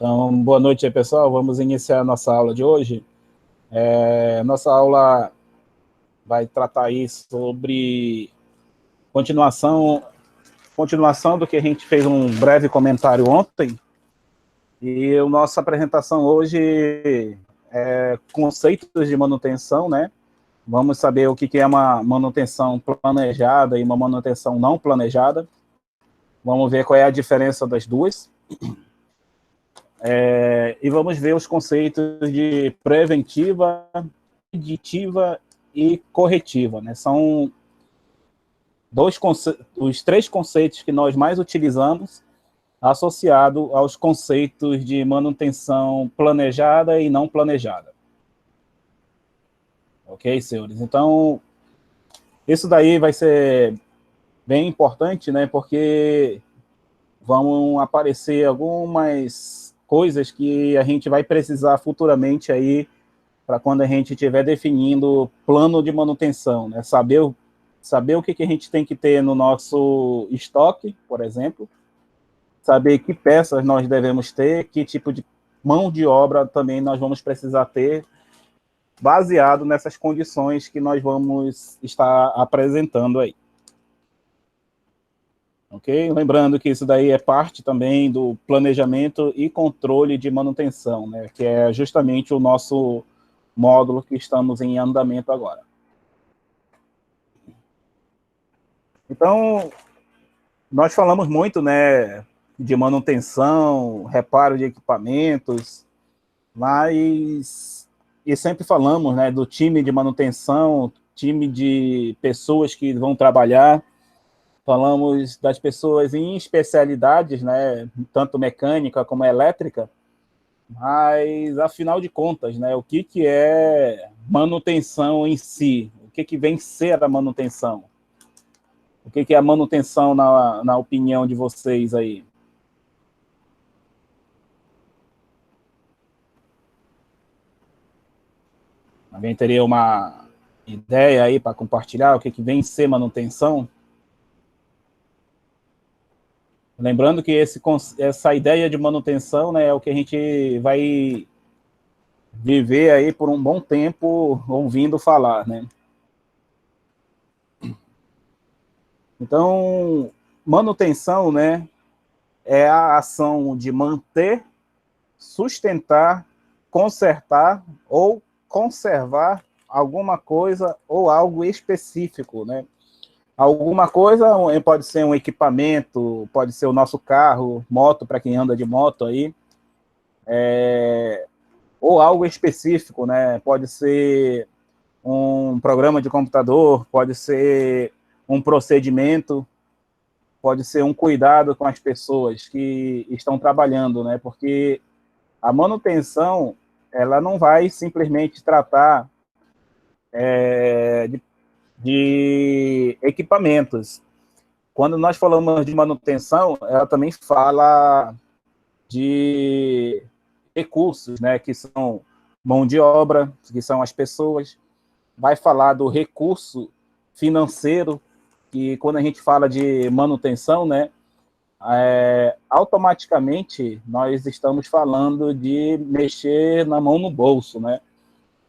Então, boa noite aí, pessoal. Vamos iniciar a nossa aula de hoje. Nossa aula vai tratar aí sobre continuação do que a gente fez um breve comentário ontem. E a nossa apresentação hoje é conceitos de manutenção, né? Vamos saber o que é uma manutenção planejada e uma manutenção não planejada. Vamos ver qual é a diferença das duas. E vamos ver os conceitos de preventiva, preditiva e corretiva, né? São os três conceitos que nós mais utilizamos associado aos conceitos de manutenção planejada e não planejada. Ok, senhores? Então, isso daí vai ser bem importante, né? Porque vão aparecer algumas coisas que a gente vai precisar futuramente aí para quando a gente estiver definindo plano de manutenção, né? Saber o que a gente tem que ter no nosso estoque, por exemplo, saber que peças nós devemos ter, que tipo de mão de obra também nós vamos precisar ter, baseado nessas condições que nós vamos estar apresentando aí. Ok? Lembrando que isso daí é parte também do planejamento e controle de manutenção, né? Que é justamente o nosso módulo que estamos em andamento agora. Então, nós falamos muito, né, de manutenção, reparo de equipamentos, e sempre falamos, né, do time de manutenção, time de pessoas que vão trabalhar. Falamos das pessoas em especialidades, né, tanto mecânica como elétrica, mas, afinal de contas, né, o que é manutenção em si? O que vem ser a manutenção? O que é a manutenção na opinião de vocês aí? Alguém teria uma ideia aí para compartilhar o que vem ser manutenção? Lembrando que essa ideia de manutenção, né, é o que a gente vai viver aí por um bom tempo ouvindo falar, né? Então, manutenção, né, é a ação de manter, sustentar, consertar ou conservar alguma coisa ou algo específico, né? Alguma coisa pode ser um equipamento, pode ser o nosso carro, moto, para quem anda de moto aí, ou algo específico, né? Pode ser um programa de computador, pode ser um procedimento, pode ser um cuidado com as pessoas que estão trabalhando, né? Porque a manutenção, ela não vai simplesmente tratar de equipamentos. Quando nós falamos de manutenção, ela também fala de recursos, né, que são mão de obra, que são as pessoas. Vai falar do recurso financeiro, que quando a gente fala de manutenção, né, automaticamente nós estamos falando de mexer na mão no bolso, né?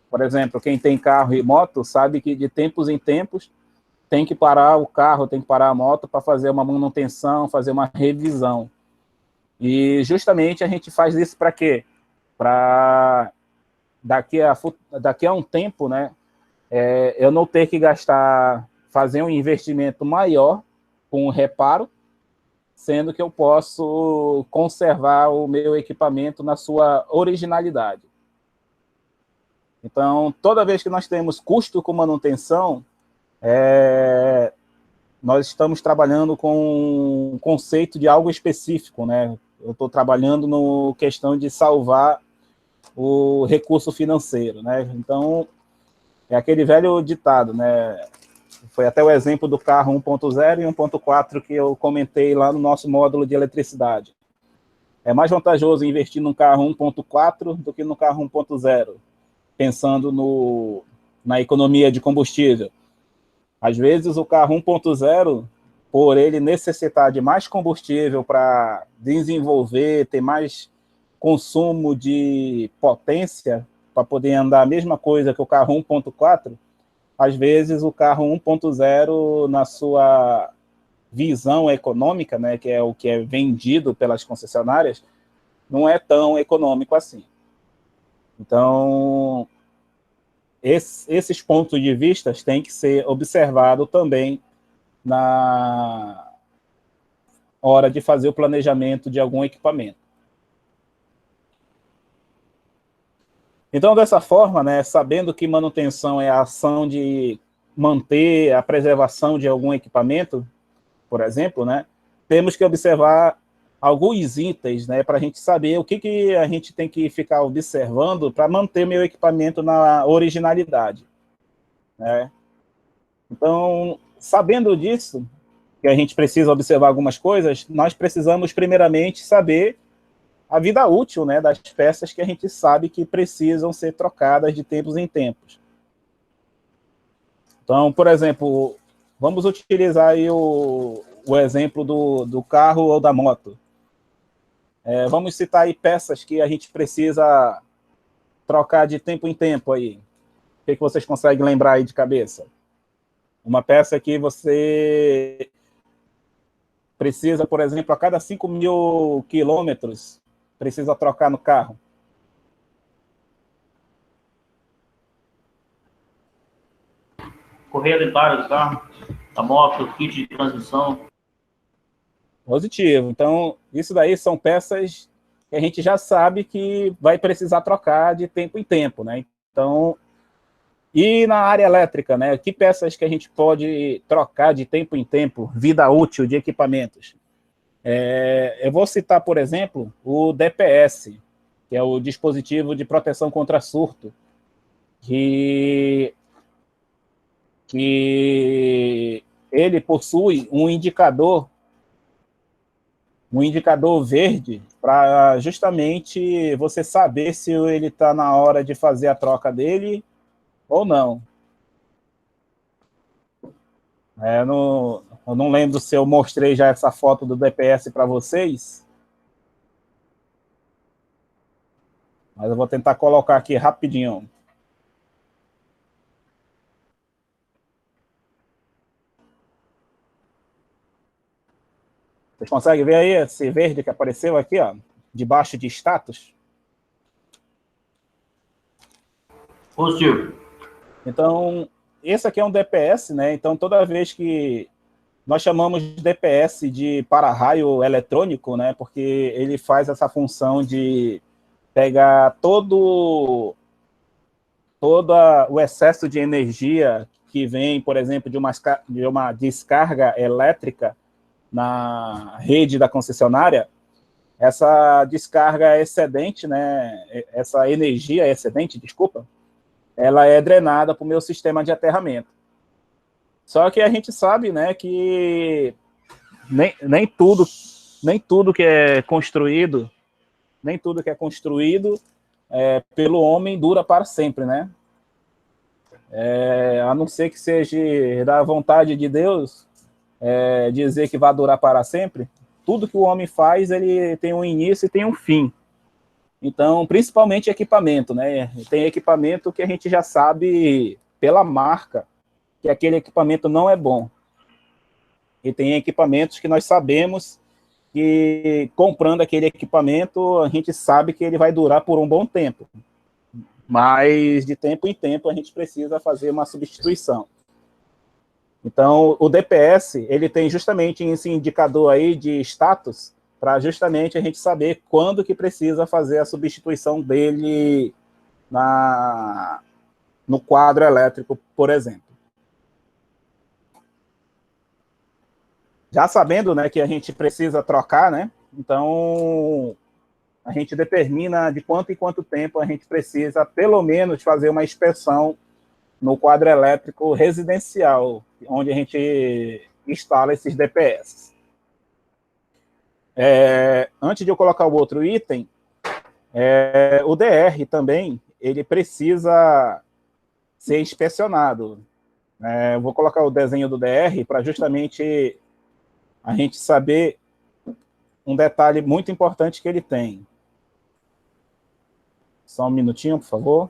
Por exemplo, quem tem carro e moto sabe que de tempos em tempos tem que parar o carro, tem que parar a moto para fazer uma manutenção, fazer uma revisão. E justamente a gente faz isso para quê? Para daqui a um tempo, né, eu não ter que fazer um investimento maior com o reparo, sendo que eu posso conservar o meu equipamento na sua originalidade. Então, toda vez que nós temos custo com manutenção, nós estamos trabalhando com um conceito de algo específico, né? Eu estou trabalhando no questão de salvar o recurso financeiro, né? Então, é aquele velho ditado, né? Foi até o exemplo do carro 1.0 e 1.4 que eu comentei lá no nosso módulo de eletricidade. É mais vantajoso investir num carro 1.4 do que no carro 1.0, pensando na economia de combustível. Às vezes, o carro 1.0, por ele necessitar de mais combustível para desenvolver, ter mais consumo de potência para poder andar a mesma coisa que o carro 1.4, às vezes o carro 1.0, na sua visão econômica, né, que é o que é vendido pelas concessionárias, não é tão econômico assim. Então, esses pontos de vista têm que ser observados também na hora de fazer o planejamento de algum equipamento. Então, dessa forma, né, sabendo que manutenção é a ação de manter a preservação de algum equipamento, por exemplo, né, temos que observar alguns itens, né, para a gente saber o que a gente tem que ficar observando para manter meu equipamento na originalidade, né? Então, sabendo disso, que a gente precisa observar algumas coisas, nós precisamos primeiramente saber a vida útil, né, das peças que a gente sabe que precisam ser trocadas de tempos em tempos. Então, por exemplo, vamos utilizar aí o exemplo do carro ou da moto. Vamos citar aí peças que a gente precisa trocar de tempo em tempo aí. O que vocês conseguem lembrar aí de cabeça? Uma peça que você precisa, por exemplo, a cada 5.000 quilômetros, precisa trocar no carro. Correia dentária do carro, a moto, kit de transmissão. Positivo. Então, isso daí são peças que a gente já sabe que vai precisar trocar de tempo em tempo, né? Então, e na área elétrica, né? Que peças que a gente pode trocar de tempo em tempo, vida útil de equipamentos? Eu vou citar, por exemplo, o DPS, que é o dispositivo de proteção contra surto, que ele possui um indicador verde para justamente você saber se ele está na hora de fazer a troca dele ou não. Eu não lembro se eu mostrei já essa foto do DPS para vocês, mas eu vou tentar colocar aqui rapidinho. Vocês conseguem ver aí esse verde que apareceu aqui, ó, debaixo de status? Positivo. Então, esse aqui é um DPS, né? Então, toda vez que nós chamamos de DPS de para-raio eletrônico, né? Porque ele faz essa função de pegar todo o excesso de energia que vem, por exemplo, de uma descarga elétrica na rede da concessionária. Essa descarga excedente, né? Essa energia excedente, desculpa, ela é drenada para o meu sistema de aterramento. Só que a gente sabe, né, que nem tudo que é construído pelo homem dura para sempre, né? A não ser que seja da vontade de Deus dizer que vai durar para sempre. Tudo que o homem faz, ele tem um início e tem um fim. Então, principalmente equipamento, né? Tem equipamento que a gente já sabe pela marca que aquele equipamento não é bom. E tem equipamentos que nós sabemos que, comprando aquele equipamento, a gente sabe que ele vai durar por um bom tempo. Mas, de tempo em tempo, a gente precisa fazer uma substituição. Então, o DPS, ele tem justamente esse indicador aí de status, para justamente a gente saber quando que precisa fazer a substituição dele no quadro elétrico, por exemplo. Já sabendo, né, que a gente precisa trocar, né, então a gente determina de quanto em quanto tempo a gente precisa, pelo menos, fazer uma inspeção no quadro elétrico residencial, onde a gente instala esses DPS. Antes de eu colocar o outro item, o DR também, ele precisa ser inspecionado. Eu vou colocar o desenho do DR para justamente a gente saber um detalhe muito importante que ele tem. Só um minutinho, por favor.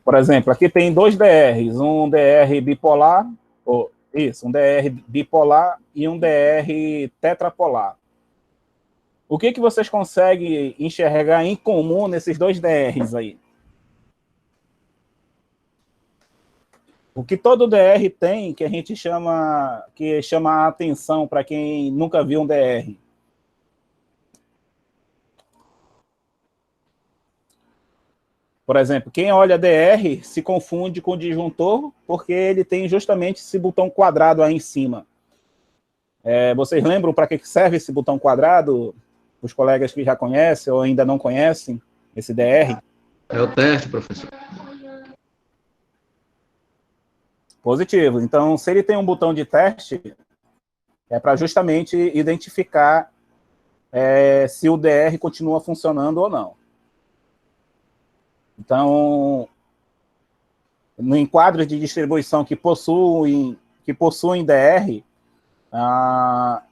Por exemplo, aqui tem dois DRs, um DR bipolar, um DR bipolar e um DR tetrapolar. O que vocês conseguem enxergar em comum nesses dois DRs aí? O que todo DR tem, que a gente chama a atenção para quem nunca viu um DR? Por exemplo, quem olha DR se confunde com o disjuntor, porque ele tem justamente esse botão quadrado aí em cima. Vocês lembram para que serve esse botão quadrado? Os colegas que já conhecem ou ainda não conhecem esse DR? É o teste, professor. Positivo. Então, se ele tem um botão de teste, é para justamente identificar se o DR continua funcionando ou não. Então, em quadros de distribuição que possuem DR, a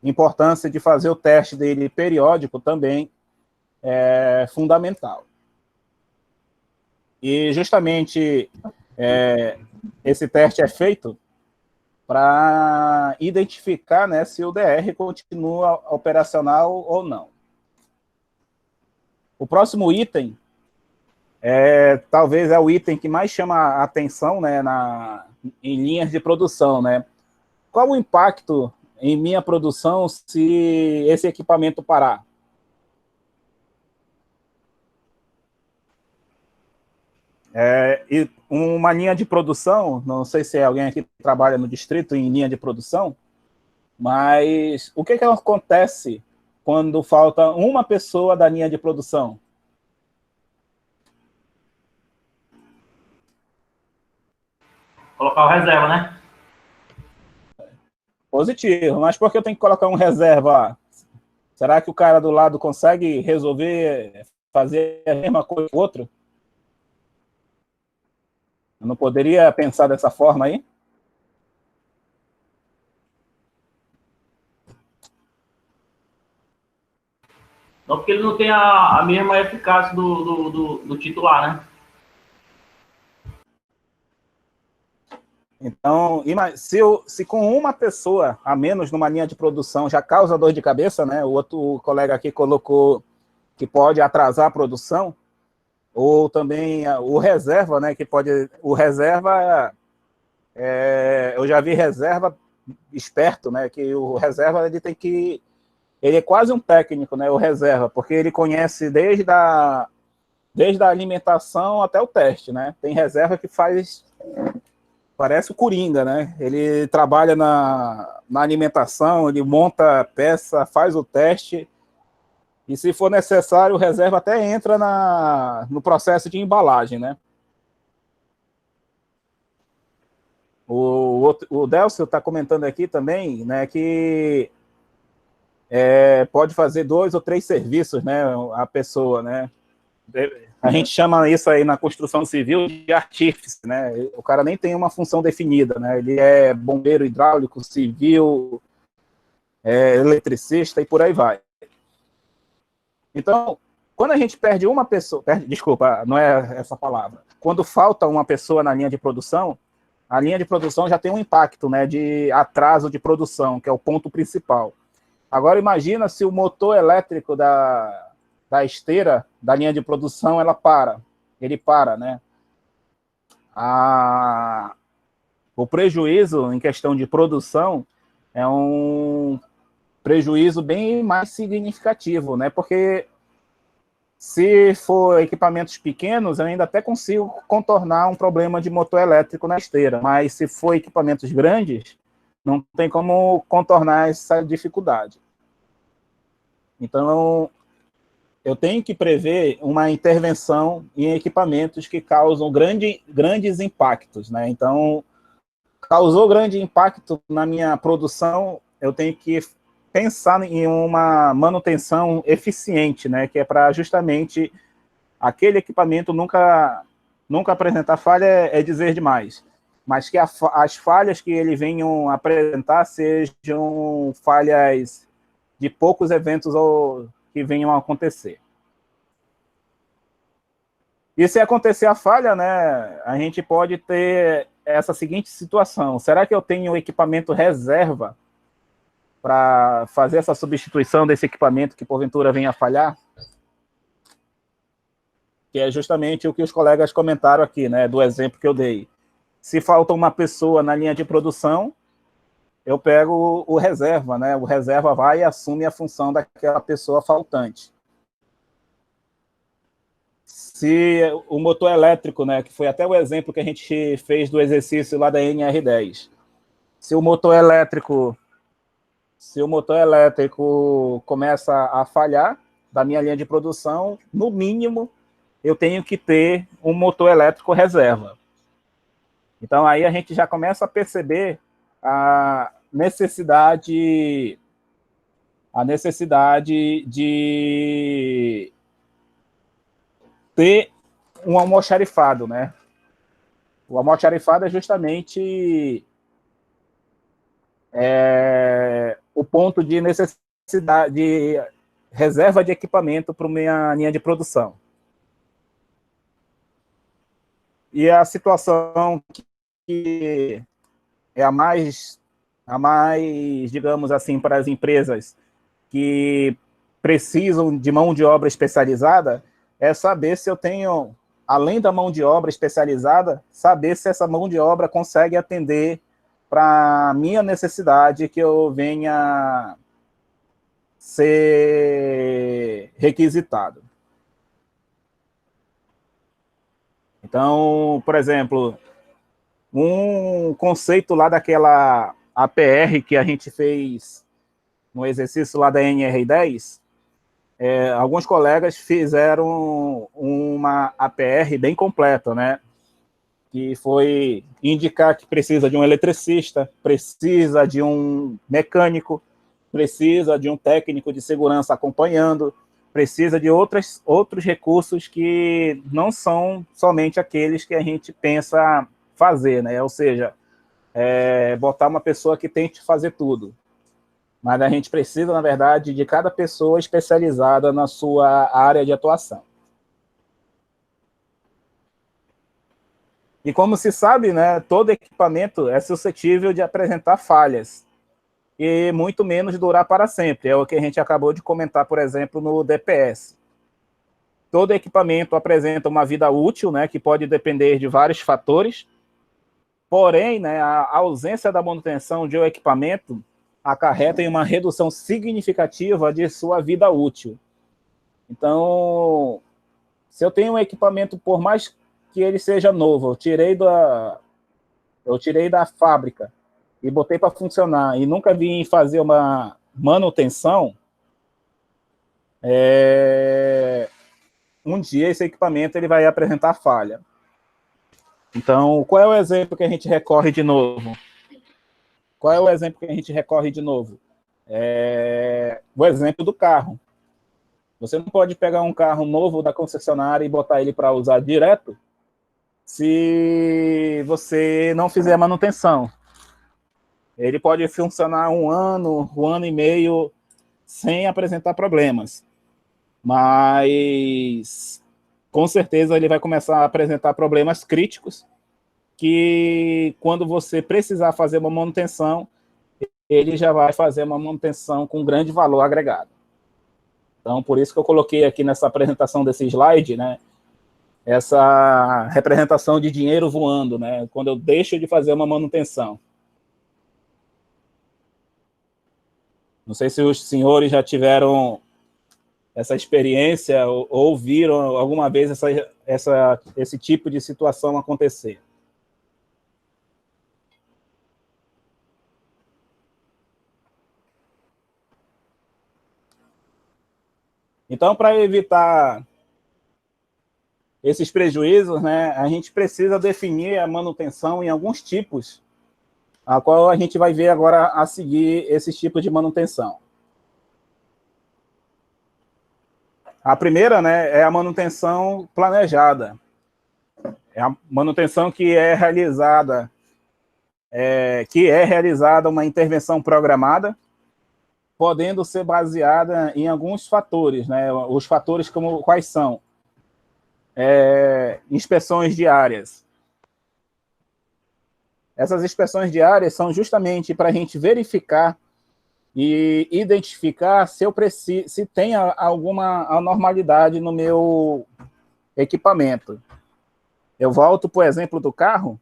importância de fazer o teste dele periódico também é fundamental. E justamente esse teste é feito para identificar, né, se o DR continua operacional ou não. O próximo item talvez é o item que mais chama a atenção, né, em linhas de produção, né? Qual o impacto em minha produção se esse equipamento parar? E uma linha de produção, não sei se é alguém aqui que trabalha no distrito em linha de produção, mas o que acontece quando falta uma pessoa da linha de produção? Colocar o reserva, né? Positivo, mas por que eu tenho que colocar um reserva? Será que o cara do lado consegue resolver, fazer a mesma coisa que o outro? Eu não poderia pensar dessa forma aí? Não, porque ele não tem a mesma eficácia do titular, né? Então, se com uma pessoa a menos numa linha de produção já causa dor de cabeça, né? O outro colega aqui colocou que pode atrasar a produção, ou também o reserva, né? O reserva, eu já vi reserva esperto, né? Que o reserva ele é quase um técnico, né? O reserva, porque ele conhece desde a alimentação até o teste, né? Tem reserva que parece o Coringa, né? Ele trabalha na alimentação, ele monta a peça, faz o teste, e se for necessário, o reserva até entra no processo de embalagem, né? O Delcio está comentando aqui também, né, que pode fazer 2 ou 3 serviços, né, a pessoa, né? A gente chama isso aí na construção civil de artífice, né? O cara nem tem uma função definida, né? Ele é bombeiro hidráulico, civil, eletricista e por aí vai. Então, quando a gente perde uma pessoa, desculpa, não é essa palavra. Quando falta uma pessoa na linha de produção, a linha de produção já tem um impacto, né, de atraso de produção, que é o ponto principal. Agora, imagina se o motor elétrico da esteira da linha de produção ele para, né? O prejuízo em questão de produção é um prejuízo bem mais significativo, né? Porque se for equipamentos pequenos, eu ainda até consigo contornar um problema de motor elétrico na esteira, mas se for equipamentos grandes, não tem como contornar essa dificuldade. Então, eu tenho que prever uma intervenção em equipamentos que causam grandes impactos, né? Então, causou grande impacto na minha produção, eu tenho que pensar em uma manutenção eficiente, né? Que é para justamente aquele equipamento nunca apresentar falha é dizer demais, mas que as falhas que ele venham apresentar sejam falhas de poucos eventos que venham a acontecer. E se acontecer a falha, né, a gente pode ter essa seguinte situação: será que eu tenho equipamento reserva para fazer essa substituição desse equipamento que porventura venha a falhar? Que é justamente o que os colegas comentaram aqui, né, do exemplo que eu dei. Se falta uma pessoa na linha de produção, eu pego o reserva, né? O reserva vai e assume a função daquela pessoa faltante. Se o motor elétrico, né, que foi até o exemplo que a gente fez do exercício lá da NR10, se o motor elétrico começa a falhar da minha linha de produção, no mínimo, eu tenho que ter um motor elétrico reserva. Então, aí a gente já começa a perceber a necessidade de ter um almoxarifado, né? O almoxarifado é justamente o ponto de necessidade, de reserva de equipamento para a minha linha de produção. E a situação que é a mais, digamos assim, para as empresas que precisam de mão de obra especializada, é saber se eu tenho, além da mão de obra especializada, saber se essa mão de obra consegue atender para a minha necessidade que eu venha ser requisitado. Então, por exemplo, um conceito lá daquela APR que a gente fez no exercício lá da NR10, alguns colegas fizeram uma APR bem completa, né? Que foi indicar que precisa de um eletricista, precisa de um mecânico, precisa de um técnico de segurança acompanhando, precisa de outros recursos que não são somente aqueles que a gente pensa fazer, né? Ou seja, botar uma pessoa que tente fazer tudo. Mas a gente precisa, na verdade, de cada pessoa especializada na sua área de atuação. E como se sabe, né, todo equipamento é suscetível de apresentar falhas e muito menos durar para sempre. É o que a gente acabou de comentar, por exemplo, no DPS. Todo equipamento apresenta uma vida útil, né, que pode depender de vários fatores, porém, né, a ausência da manutenção de um equipamento acarreta em uma redução significativa de sua vida útil. Então, se eu tenho um equipamento, por mais que ele seja novo, eu tirei da fábrica e botei para funcionar e nunca vim fazer uma manutenção, um dia esse equipamento ele vai apresentar falha. Então, qual é o exemplo que a gente recorre de novo? O exemplo do carro. Você não pode pegar um carro novo da concessionária e botar ele para usar direto se você não fizer manutenção. Ele pode funcionar um ano e meio sem apresentar problemas. Mas, com certeza, ele vai começar a apresentar problemas críticos que, quando você precisar fazer uma manutenção, ele já vai fazer uma manutenção com grande valor agregado. Então, por isso que eu coloquei aqui nessa apresentação desse slide, né, essa representação de dinheiro voando, né, quando eu deixo de fazer uma manutenção. Não sei se os senhores já essa experiência ou viram alguma vez esse tipo de situação acontecer. Então, para evitar esses prejuízos, né, a gente precisa definir a manutenção em alguns tipos, a qual a gente vai ver agora a seguir esses tipos de manutenção. A primeira, né, é a manutenção planejada. É a manutenção que é realizada uma intervenção programada, podendo ser baseada em alguns fatores, né? Os fatores como quais são? Inspeções diárias. Essas inspeções diárias são justamente para a gente verificar e identificar se tem alguma anormalidade no meu equipamento. Eu volto para o exemplo do carro,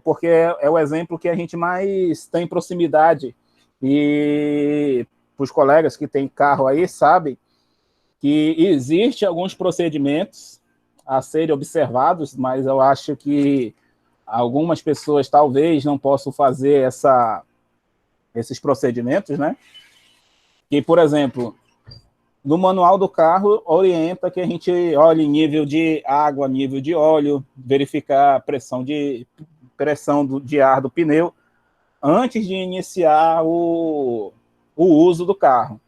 porque é o exemplo que a gente mais tem proximidade, e os colegas que têm carro aí sabem que existe alguns procedimentos a serem observados, mas eu acho que algumas pessoas talvez não possam fazer esses procedimentos, né? Que, por exemplo, no manual do carro orienta que a gente olhe nível de água, nível de óleo, verificar a pressão de ar do pneu antes de iniciar o uso do carro.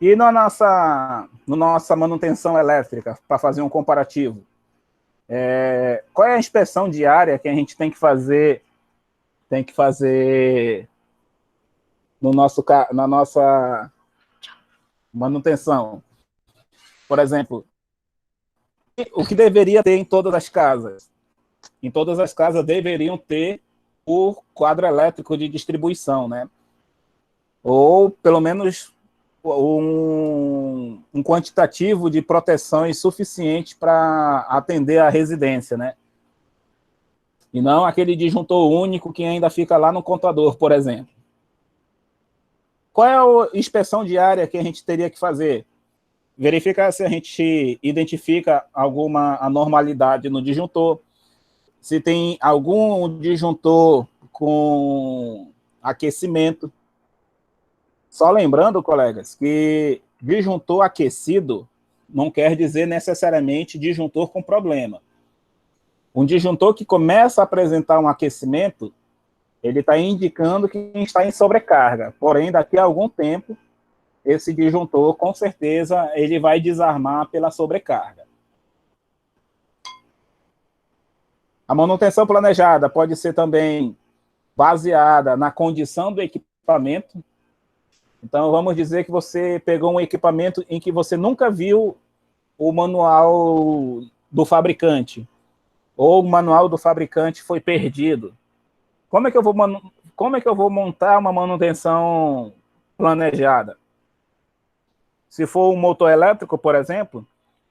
E na nossa manutenção elétrica, para fazer um comparativo, qual é a inspeção diária que a gente tem que fazer na nossa manutenção? Por exemplo, o que deveria ter em todas as casas? Em todas as casas deveriam ter o quadro elétrico de distribuição, né? Ou, pelo menos, um quantitativo de proteções suficiente para atender a residência, né? E não aquele disjuntor único que ainda fica lá no contador, por exemplo. Qual é a inspeção diária que a gente teria que fazer? Verificar se a gente identifica alguma anormalidade no disjuntor, se tem algum disjuntor com aquecimento. Só lembrando, colegas, que disjuntor aquecido não quer dizer necessariamente disjuntor com problema. Um disjuntor que começa a apresentar um aquecimento, ele está indicando que está em sobrecarga. Porém, daqui a algum tempo, esse disjuntor, com certeza, ele vai desarmar pela sobrecarga. A manutenção planejada pode ser também baseada na condição do equipamento. Então, vamos dizer que você pegou um equipamento em que você nunca viu o manual do fabricante, ou o manual do fabricante foi perdido. Como é que eu vou montar uma manutenção planejada? Se for um motor elétrico, por exemplo,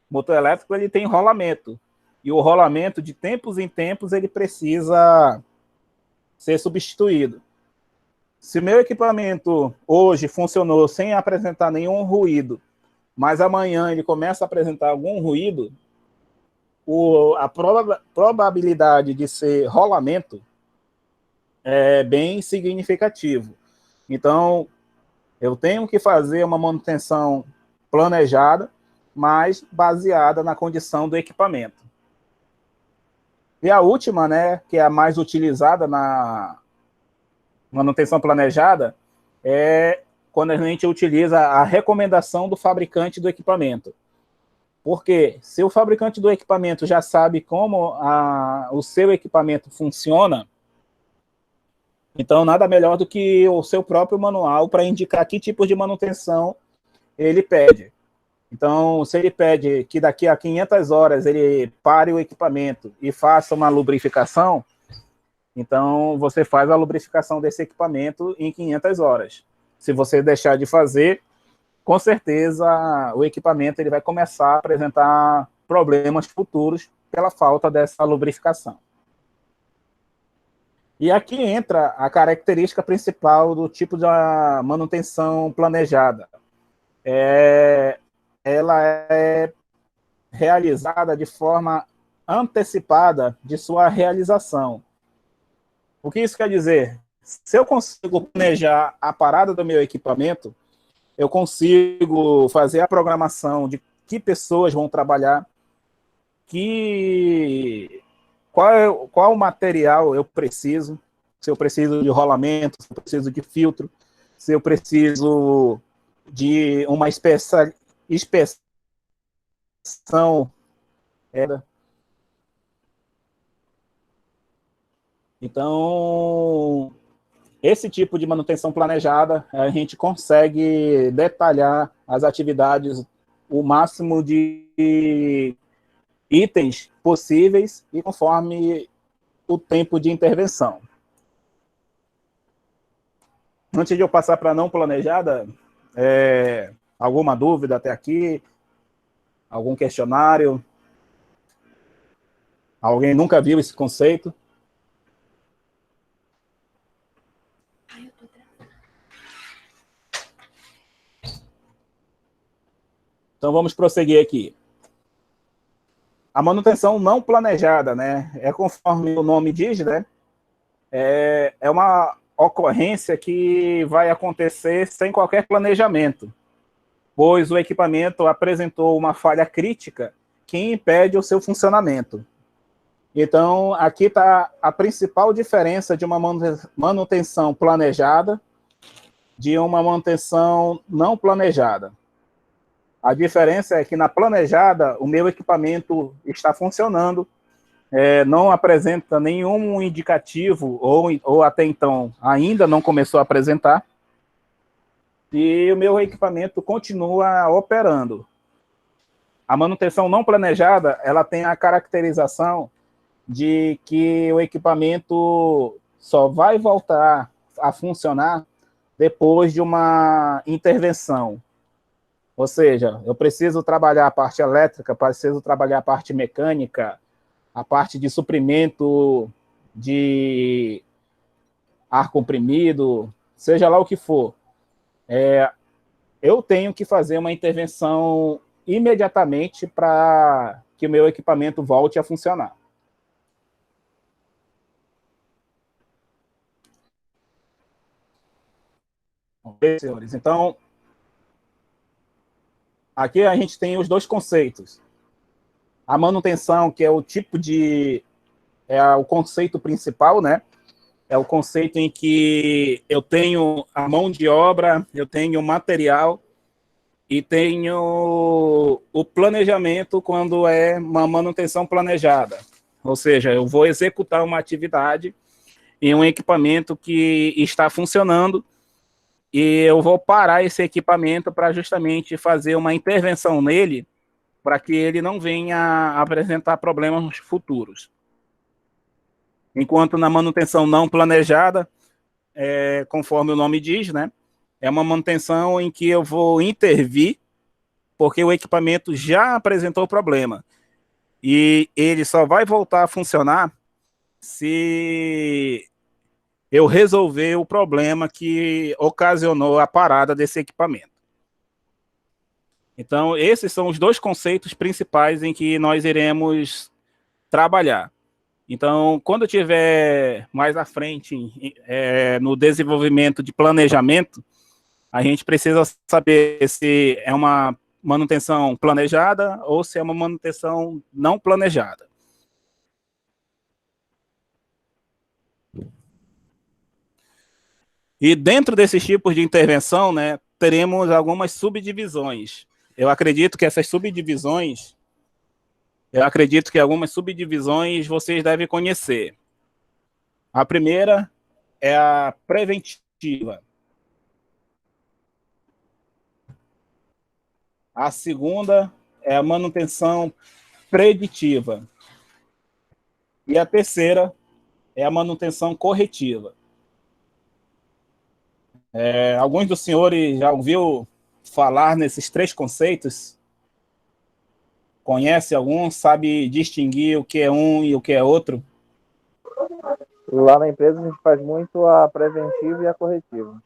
o motor elétrico ele tem rolamento, e o rolamento, de tempos em tempos, ele precisa ser substituído. Se meu equipamento hoje funcionou sem apresentar nenhum ruído, mas amanhã ele começa a apresentar algum ruído, a probabilidade de ser rolamento é bem significativo. Então, eu tenho que fazer uma manutenção planejada, mas baseada na condição do equipamento. E a última, né, que é a mais utilizada na manutenção planejada, é quando a gente utiliza a recomendação do fabricante do equipamento. Porque se o fabricante do equipamento já sabe como o seu equipamento funciona, então nada melhor do que o seu próprio manual para indicar que tipo de manutenção ele pede. Então, se ele pede que daqui a 500 horas ele pare o equipamento e faça uma lubrificação, então você faz a lubrificação desse equipamento em 500 horas. Se você deixar de fazer, com certeza o equipamento ele vai começar a apresentar problemas futuros pela falta dessa lubrificação. E aqui entra a característica principal do tipo de manutenção planejada. Ela é realizada de forma antecipada de sua realização. O que isso quer dizer? Se eu consigo planejar a parada do meu equipamento, eu consigo fazer a programação de que pessoas vão trabalhar, qual material eu preciso, se eu preciso de rolamento, se eu preciso de filtro, se eu preciso de uma inspeção Então, esse tipo de manutenção planejada, a gente consegue detalhar as atividades, o máximo de itens possíveis e conforme o tempo de intervenção. Antes de eu passar para a não planejada, alguma dúvida até aqui? Algum questionário? Alguém nunca viu esse conceito? Então, vamos prosseguir aqui. A manutenção não planejada, né? Conforme o nome diz, né? É uma ocorrência que vai acontecer sem qualquer planejamento, pois o equipamento apresentou uma falha crítica que impede o seu funcionamento. Então, aqui está a principal diferença de uma manutenção planejada de uma manutenção não planejada. A diferença é que na planejada, o meu equipamento está funcionando, não apresenta nenhum indicativo, ou até então ainda não começou a apresentar, e o meu equipamento continua operando. A manutenção não planejada, ela tem a caracterização de que o equipamento só vai voltar a funcionar depois de uma intervenção. Ou seja, eu preciso trabalhar a parte elétrica, preciso trabalhar a parte mecânica, a parte de suprimento de ar comprimido, seja lá o que for. Eu tenho que fazer uma intervenção imediatamente para que o meu equipamento volte a funcionar. Ok, senhores? Então, aqui a gente tem os dois conceitos. A manutenção, que é o tipo de... o conceito principal, né? É o conceito em que eu tenho a mão de obra, eu tenho o material e tenho o planejamento quando é uma manutenção planejada. Ou seja, eu vou executar uma atividade em um equipamento que está funcionando e eu vou parar esse equipamento para justamente fazer uma intervenção nele para que ele não venha a apresentar problemas futuros. Enquanto na manutenção não planejada, conforme o nome diz, né, é uma manutenção em que eu vou intervir porque o equipamento já apresentou problema e ele só vai voltar a funcionar se eu resolver o problema que ocasionou a parada desse equipamento. Então, esses são os dois conceitos principais em que nós iremos trabalhar. Então, quando eu tiver mais à frente no desenvolvimento de planejamento, a gente precisa saber se é uma manutenção planejada ou se é uma manutenção não planejada. E dentro desses tipos de intervenção, né, teremos algumas subdivisões. Eu acredito que algumas subdivisões vocês devem conhecer. A primeira é a preventiva. A segunda é a manutenção preditiva. E a terceira é a manutenção corretiva. Alguns dos senhores já ouviu falar nesses três conceitos? Conhece algum? Sabe distinguir o que é um e o que é outro? Lá na empresa a gente faz muito a preventiva e a corretiva.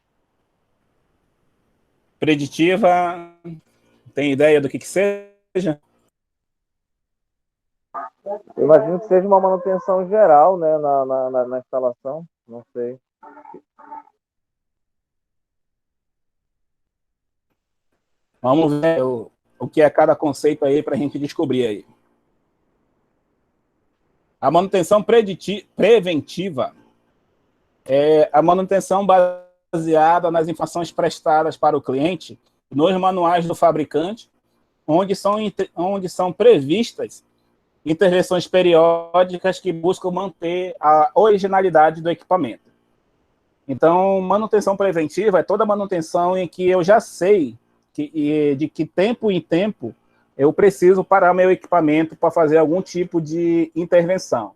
Preditiva, tem ideia do que seja? Eu imagino que seja uma manutenção geral, né, na instalação, não sei. Vamos ver o que é cada conceito aí para a gente descobrir aí. A manutenção preventiva é a manutenção baseada nas informações prestadas para o cliente nos manuais do fabricante, onde são previstas intervenções periódicas que buscam manter a originalidade do equipamento. Então, manutenção preventiva é toda manutenção em que eu já sei de que tempo em tempo eu preciso parar meu equipamento para fazer algum tipo de intervenção.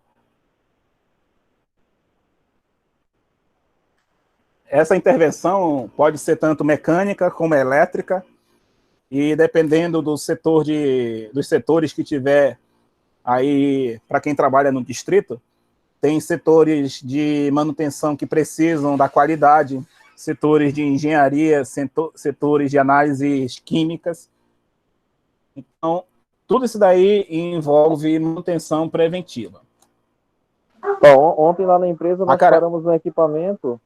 Essa intervenção pode ser tanto mecânica como elétrica, e dependendo do setor dos setores que tiver aí, para quem trabalha no distrito, tem setores de manutenção que precisam da qualidade, setores de engenharia, setores de análises químicas. Então, tudo isso daí envolve manutenção preventiva. Bom, ontem lá na empresa nós paramos um equipamento.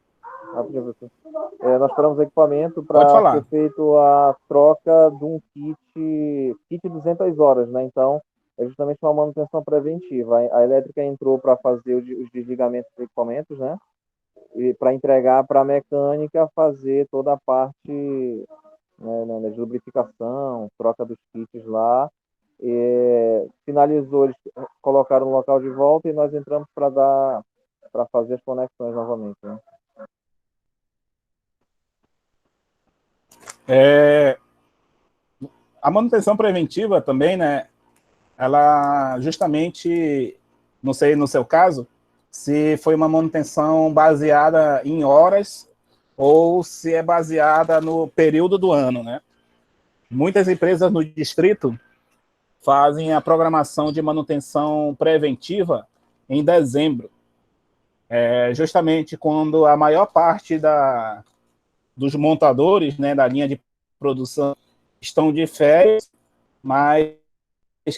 Nós paramos o equipamento para ser feito a troca de um kit 200 horas, né? Então, é justamente uma manutenção preventiva. A elétrica entrou para fazer os desligamentos dos equipamentos, né? E para entregar para a mecânica fazer toda a parte, né, de lubrificação, troca dos kits lá. Finalizou, eles colocaram no local de volta e nós entramos para fazer as conexões novamente, né? A manutenção preventiva também, né? Ela justamente, não sei no seu caso, se foi uma manutenção baseada em horas ou se é baseada no período do ano, né? Muitas empresas no distrito fazem a programação de manutenção preventiva em dezembro. Justamente quando a maior parte dos montadores, né, da linha de produção estão de férias, mas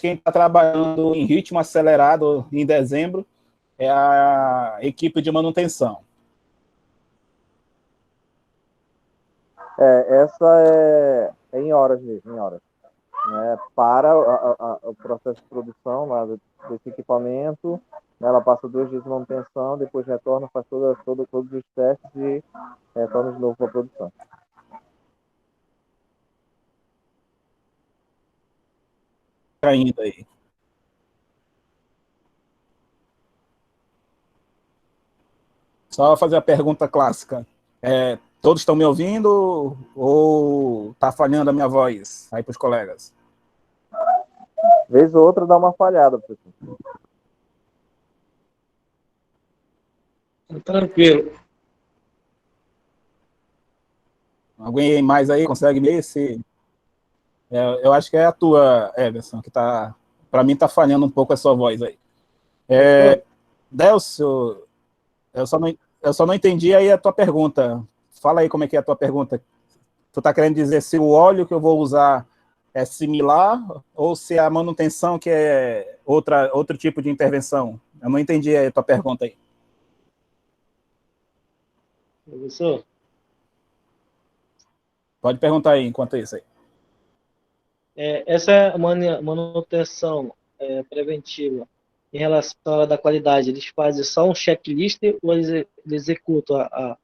quem está trabalhando em ritmo acelerado em dezembro é a equipe de manutenção. Essa é em horas mesmo, em horas. Né? Para o processo de produção lá desse equipamento, né? Ela passa 2 dias de manutenção, depois retorna, faz todos os testes e retorna de novo para a produção. Ainda aí. Só fazer a pergunta clássica. Todos estão me ouvindo ou está falhando a minha voz aí para os colegas? Vez ou outra dá uma falhada, professor. Tranquilo. Alguém mais aí consegue ver se... eu acho que é a tua, Everson, que tá... Para mim está falhando um pouco a sua voz aí. Delcio, eu só não entendi aí a tua pergunta. Fala aí como é que é a tua pergunta. Tu está querendo dizer se o óleo que eu vou usar é similar ou se a manutenção que é outro tipo de intervenção? Eu não entendi a tua pergunta aí. Professor? Pode perguntar aí, enquanto isso aí. Essa manutenção preventiva em relação à da qualidade, eles fazem só um checklist ou eles executam a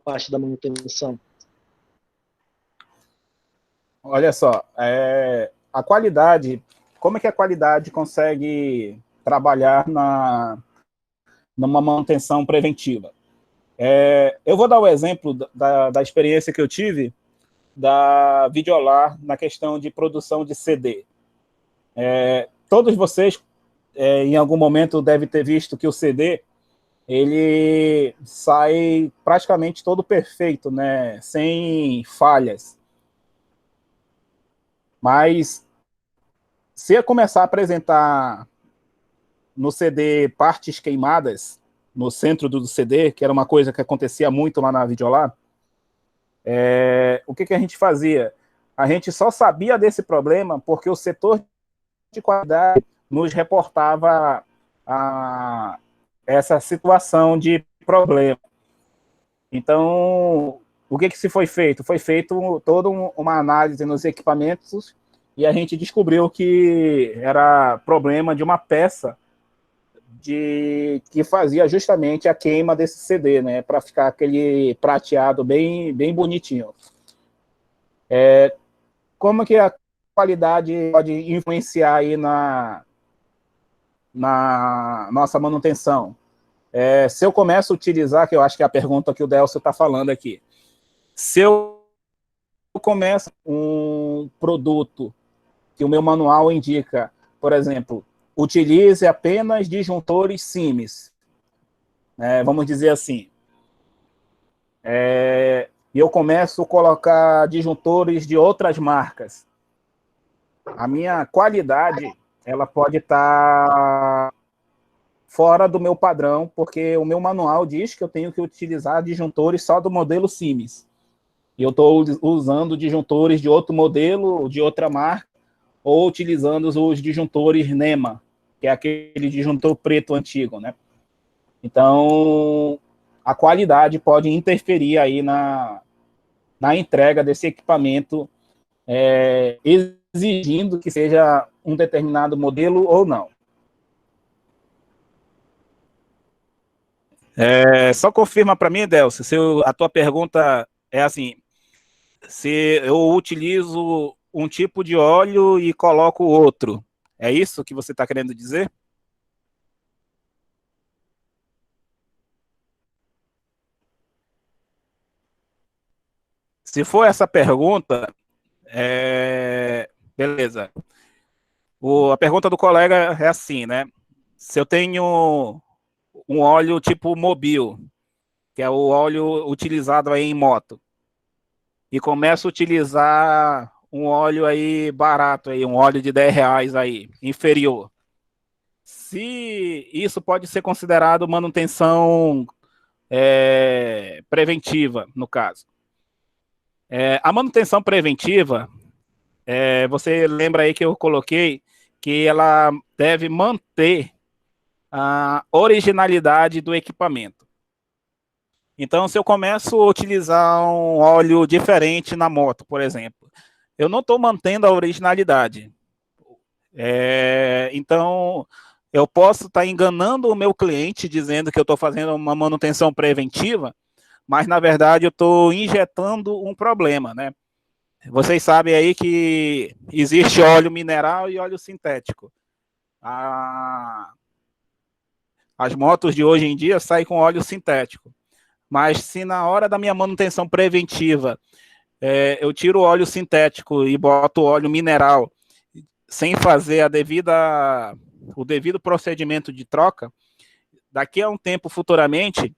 parte da manutenção? Olha só, a qualidade, como é que a qualidade consegue trabalhar numa manutenção preventiva? Eu vou dar o exemplo da experiência que eu tive da Videolar na questão de produção de CD. Todos vocês, em algum momento, devem ter visto que o CD ele sai praticamente todo perfeito, né? Sem falhas. Mas se eu começar a apresentar no CD partes queimadas, no centro do CD, que era uma coisa que acontecia muito lá na Videolar, o que a gente fazia? A gente só sabia desse problema porque o setor de qualidade nos reportava essa situação de problema. Então, o que se foi feito? Foi feito toda uma análise nos equipamentos e a gente descobriu que era problema de uma peça que fazia justamente a queima desse CD, né, para ficar aquele prateado bem, bem bonitinho. Como que a qualidade pode influenciar aí na nossa manutenção. Se eu começo a utilizar, que eu acho que é a pergunta que o Delcio está falando aqui, se eu começo um produto que o meu manual indica, por exemplo, utilize apenas disjuntores Siemens, vamos dizer assim, e eu começo a colocar disjuntores de outras marcas, a minha qualidade ela pode estar fora do meu padrão, porque o meu manual diz que eu tenho que utilizar disjuntores só do modelo Siemens. E eu estou usando disjuntores de outro modelo, de outra marca, ou utilizando os disjuntores NEMA, que é aquele disjuntor preto antigo, né? Então, a qualidade pode interferir aí na entrega desse equipamento, exigindo que seja um determinado modelo ou não. Só confirma para mim, Delcio, se a tua pergunta é assim, se eu utilizo um tipo de óleo e coloco outro, é isso que você está querendo dizer? Se for essa pergunta, beleza. A pergunta do colega é assim, né? Se eu tenho um óleo tipo Mobil, que é o óleo utilizado aí em moto, e começo a utilizar um óleo aí barato, aí, um óleo de R$10 aí, inferior. Se isso pode ser considerado manutenção preventiva, no caso. A manutenção preventiva, você lembra aí que eu coloquei que ela deve manter a originalidade do equipamento. Então, se eu começo a utilizar um óleo diferente na moto, por exemplo, eu não estou mantendo a originalidade. Então, eu posso estar enganando o meu cliente dizendo que eu estou fazendo uma manutenção preventiva, mas, na verdade, eu estou injetando um problema, né? Vocês sabem aí que existe óleo mineral e óleo sintético. As motos de hoje em dia saem com óleo sintético. Mas se na hora da minha manutenção preventiva eu tiro o óleo sintético e boto o óleo mineral sem fazer o devido procedimento de troca, daqui a um tempo futuramente,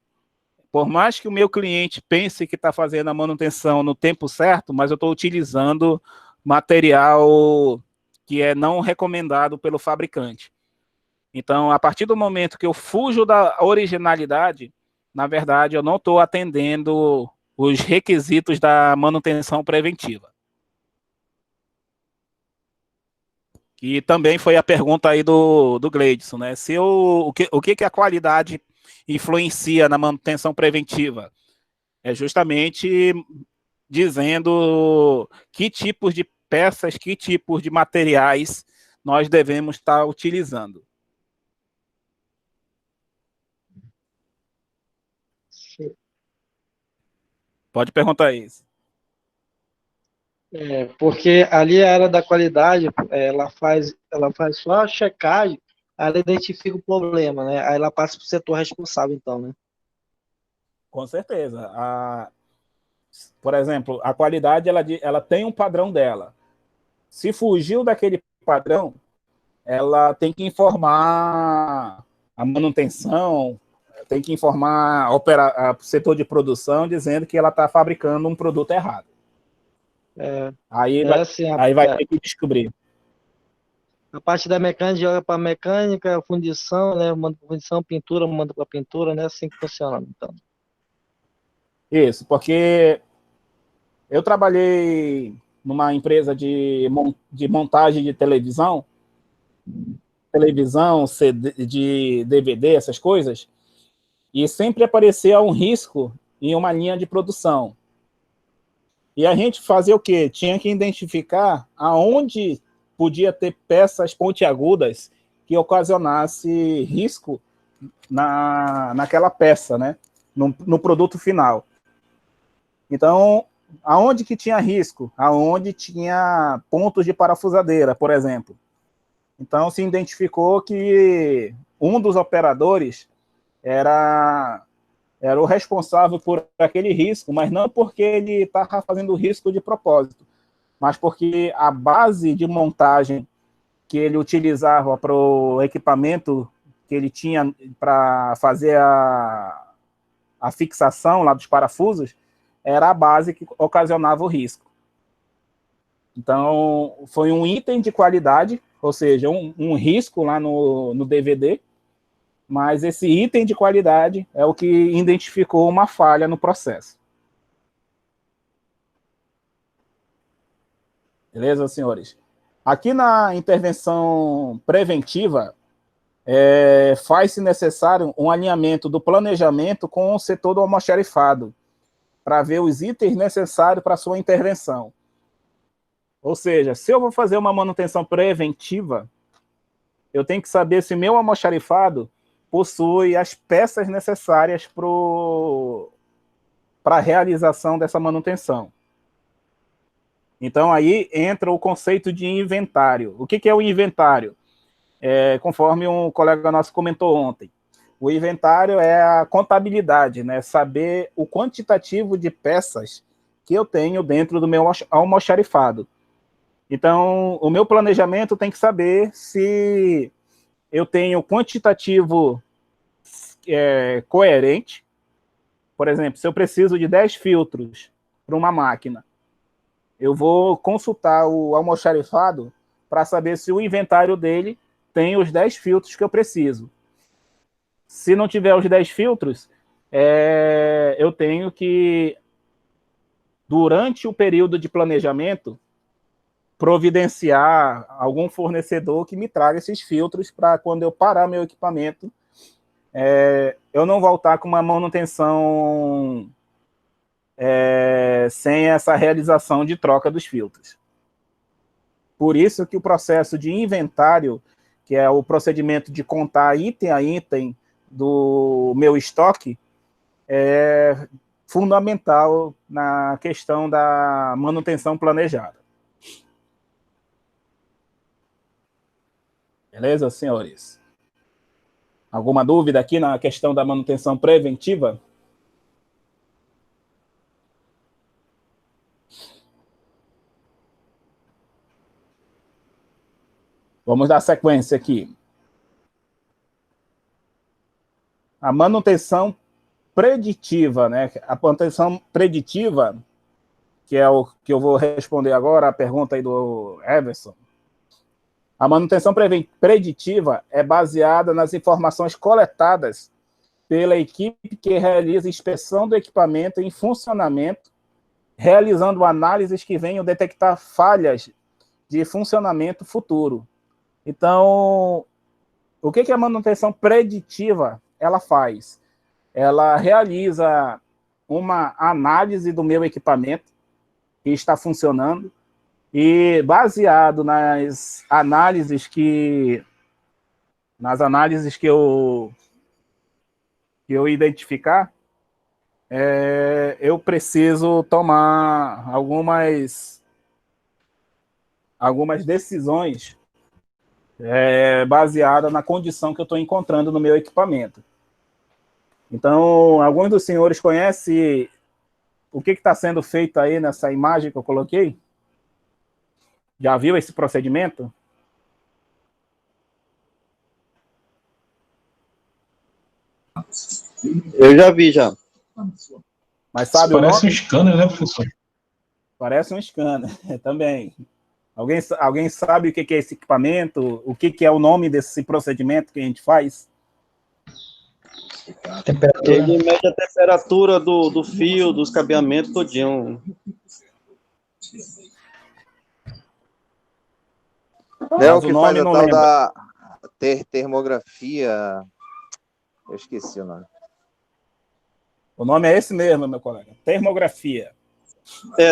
por mais que o meu cliente pense que está fazendo a manutenção no tempo certo, mas eu estou utilizando material que é não recomendado pelo fabricante. Então, a partir do momento que eu fujo da originalidade, na verdade, eu não estou atendendo os requisitos da manutenção preventiva. E também foi a pergunta aí do Gleidson, né? O que a qualidade influencia na manutenção preventiva? É justamente dizendo que tipos de peças, que tipos de materiais nós devemos estar utilizando. Pode perguntar isso. Porque ali a área da qualidade, ela faz só a checagem, ela identifica o problema, né? Aí ela passa para o setor responsável, então, né? Com certeza. Por exemplo, a qualidade ela tem um padrão dela. Se fugiu daquele padrão, ela tem que informar a manutenção, tem que informar o setor de produção dizendo que ela está fabricando um produto errado. Aí vai ter que descobrir. A parte da mecânica joga para mecânica, fundição, né? Manda para fundição, pintura, manda para pintura, né? Assim que funciona, então. Isso, porque eu trabalhei numa empresa de montagem de televisão, CD, de DVD, essas coisas, e sempre aparecia um risco em uma linha de produção. E a gente fazia o quê? Tinha que identificar aonde podia ter peças pontiagudas que ocasionasse risco naquela peça, né? No produto final. Então, aonde que tinha risco? Aonde tinha pontos de parafusadeira, por exemplo. Então, se identificou que um dos operadores era o responsável por aquele risco, mas não porque ele estava fazendo o risco de propósito, mas porque a base de montagem que ele utilizava para o equipamento que ele tinha para fazer a fixação lá dos parafusos era a base que ocasionava o risco. Então, foi um item de qualidade, ou seja, um risco lá no DVD, mas esse item de qualidade é o que identificou uma falha no processo. Beleza, senhores? Aqui na intervenção preventiva, faz-se necessário um alinhamento do planejamento com o setor do almoxarifado, para ver os itens necessários para a sua intervenção. Ou seja, se eu vou fazer uma manutenção preventiva, eu tenho que saber se meu almoxarifado possui as peças necessárias para a realização dessa manutenção. Então, aí entra o conceito de inventário. O que é o inventário? Conforme um colega nosso comentou ontem, o inventário é a contabilidade, né? Saber o quantitativo de peças que eu tenho dentro do meu almoxarifado. Então, o meu planejamento tem que saber se eu tenho quantitativo coerente. Por exemplo, se eu preciso de 10 filtros para uma máquina, eu vou consultar o almoxarifado para saber se o inventário dele tem os 10 filtros que eu preciso. Se não tiver os 10 filtros, eu tenho que, durante o período de planejamento, providenciar algum fornecedor que me traga esses filtros para quando eu parar meu equipamento, eu não voltar com uma manutenção sem essa realização de troca dos filtros. Por isso que o processo de inventário, que é o procedimento de contar item a item do meu estoque, é fundamental na questão da manutenção planejada. Beleza, senhores? Alguma dúvida aqui na questão da manutenção preventiva? Vamos dar sequência aqui. A manutenção preditiva, né? A manutenção preditiva, que é o que eu vou responder agora, a pergunta aí do Everson. A manutenção preditiva é baseada nas informações coletadas pela equipe que realiza inspeção do equipamento em funcionamento, realizando análises que venham detectar falhas de funcionamento futuro. Então, o que a manutenção preditiva ela faz? Ela realiza uma análise do meu equipamento que está funcionando e, baseado nas análises que eu identificar, eu preciso tomar algumas decisões baseadas na condição que eu estou encontrando no meu equipamento. Então, alguns dos senhores conhecem o que está sendo feito aí nessa imagem que eu coloquei? Já viu esse procedimento? Eu já vi, já. Mas sabe o nome? Parece um scanner, né, professor? Parece um scanner, também. Alguém sabe o que é esse equipamento? O que é o nome desse procedimento que a gente faz? Ele mede a temperatura do fio, dos cabeamentos todinho. É o que faz a tal da termografia. Eu esqueci o nome. O nome é esse mesmo, meu colega. Termografia.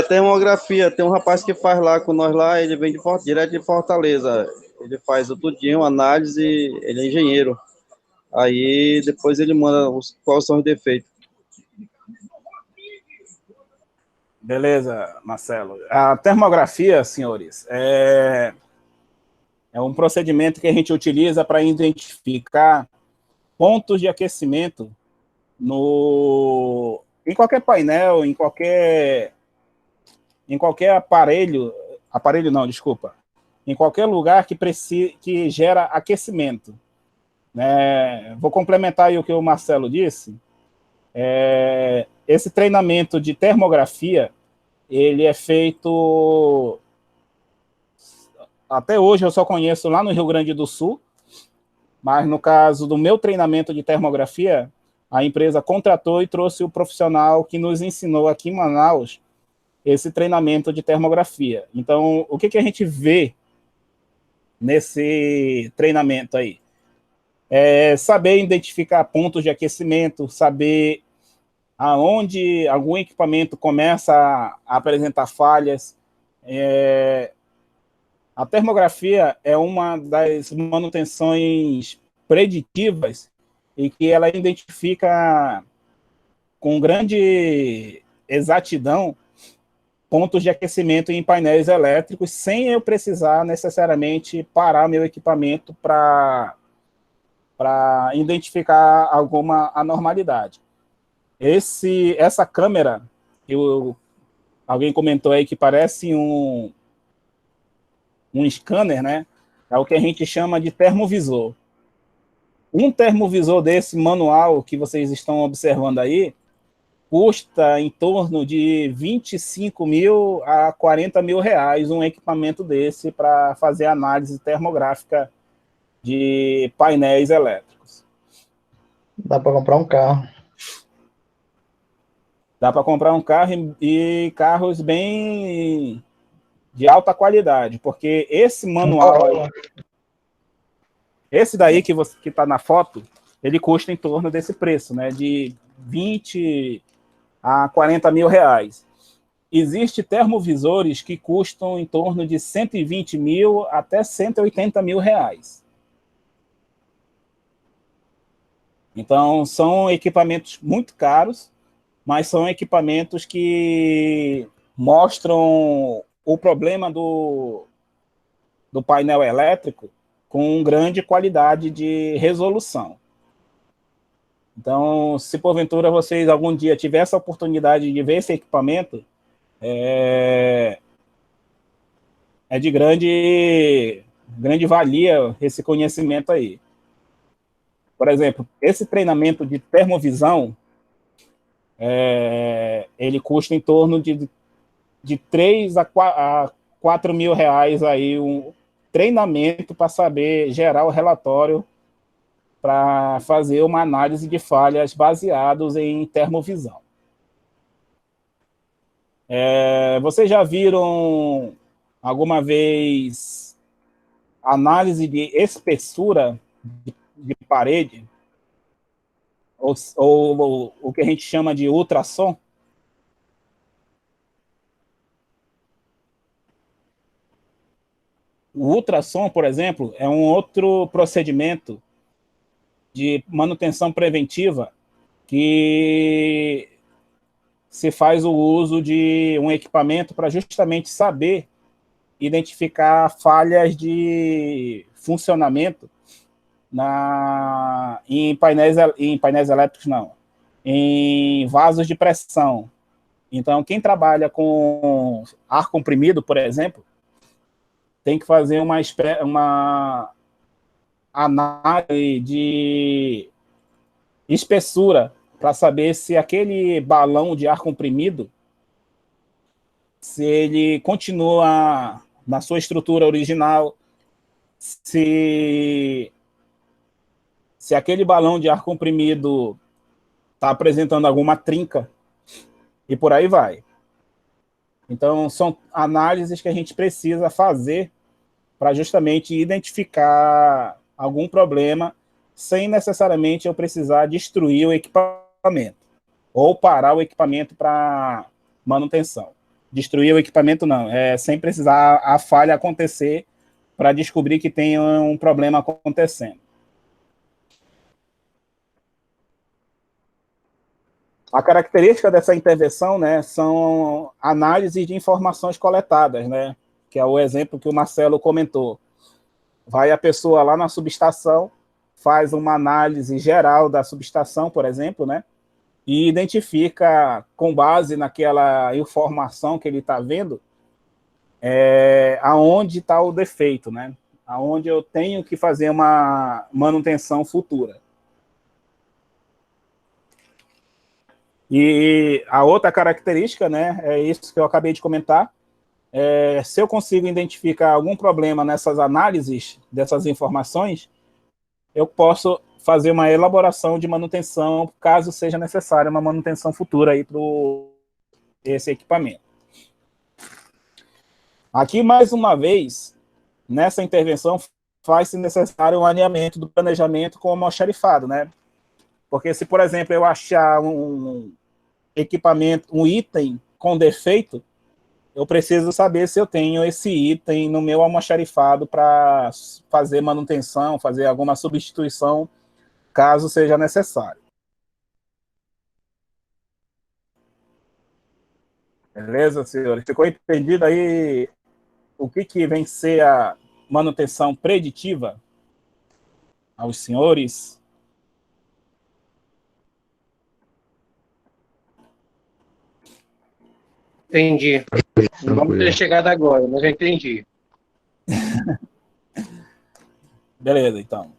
Termografia. Tem um rapaz que faz lá com nós lá, ele vem direto de Fortaleza. Ele faz o tudinho, análise, ele é engenheiro. Aí depois ele manda quais são os defeitos. Beleza, Marcelo. A termografia, senhores, É um procedimento que a gente utiliza para identificar pontos de aquecimento em qualquer painel, em qualquer aparelho não, desculpa, em qualquer lugar que gera aquecimento. Vou complementar aí o que o Marcelo disse. Esse treinamento de termografia, ele é feito, até hoje eu só conheço lá no Rio Grande do Sul, mas no caso do meu treinamento de termografia, a empresa contratou e trouxe o profissional que nos ensinou aqui em Manaus esse treinamento de termografia. Então, o que a gente vê nesse treinamento aí? É saber identificar pontos de aquecimento, saber aonde algum equipamento começa a apresentar falhas. A termografia é uma das manutenções preditivas e que ela identifica com grande exatidão pontos de aquecimento em painéis elétricos sem eu precisar necessariamente parar meu equipamento para identificar alguma anormalidade. Essa câmera, alguém comentou aí que parece um scanner, né? É o que a gente chama de termovisor. Um termovisor desse manual que vocês estão observando aí custa em torno de 25 mil a 40 mil reais um equipamento desse para fazer análise termográfica de painéis elétricos. Dá para comprar um carro. Dá para comprar um carro e carros bem de alta qualidade, porque esse manual aí, esse daí que está na foto, ele custa em torno desse preço, né, de 20 a 40 mil reais. Existem termovisores que custam em torno de 120 mil até 180 mil reais. Então, são equipamentos muito caros, mas são equipamentos que mostram o problema do painel elétrico com grande qualidade de resolução. Então, se porventura vocês algum dia tiverem essa oportunidade de ver esse equipamento, é de grande valia esse conhecimento aí. Por exemplo, esse treinamento de termovisão, ele custa em torno de 3 a 4 mil reais aí, um treinamento para saber gerar o relatório para fazer uma análise de falhas baseados em termovisão. Vocês já viram alguma vez análise de espessura de parede? Ou o que a gente chama de ultrassom? O ultrassom, por exemplo, é um outro procedimento de manutenção preventiva que se faz o uso de um equipamento para justamente saber identificar falhas de funcionamento em painéis elétricos, não, em vasos de pressão. Então, quem trabalha com ar comprimido, por exemplo, tem que fazer uma análise de espessura para saber se aquele balão de ar comprimido, se ele continua na sua estrutura original, se aquele balão de ar comprimido está apresentando alguma trinca, e por aí vai. Então, são análises que a gente precisa fazer para justamente identificar algum problema sem necessariamente eu precisar destruir o equipamento ou parar o equipamento para manutenção. Destruir o equipamento não, sem precisar a falha acontecer para descobrir que tem um problema acontecendo. A característica dessa intervenção, né, são análises de informações coletadas, né, que é o exemplo que o Marcelo comentou. Vai a pessoa lá na subestação, faz uma análise geral da subestação, por exemplo, né? E identifica, com base naquela informação que ele está vendo, aonde está o defeito, né? Aonde eu tenho que fazer uma manutenção futura. E a outra característica, né, é isso que eu acabei de comentar, se eu consigo identificar algum problema nessas análises dessas informações, eu posso fazer uma elaboração de manutenção, caso seja necessária uma manutenção futura aí para esse equipamento. Aqui, mais uma vez, nessa intervenção, faz-se necessário um alinhamento do planejamento com o almoxarifado, né? Porque se, por exemplo, eu achar um equipamento, um item com defeito, eu preciso saber se eu tenho esse item no meu almoxarifado para fazer manutenção, fazer alguma substituição, caso seja necessário. Beleza, senhores? Ficou entendido aí o que vem ser a manutenção preditiva aos senhores? Entendi. Não vamos ter chegado agora, mas já entendi. Beleza, então.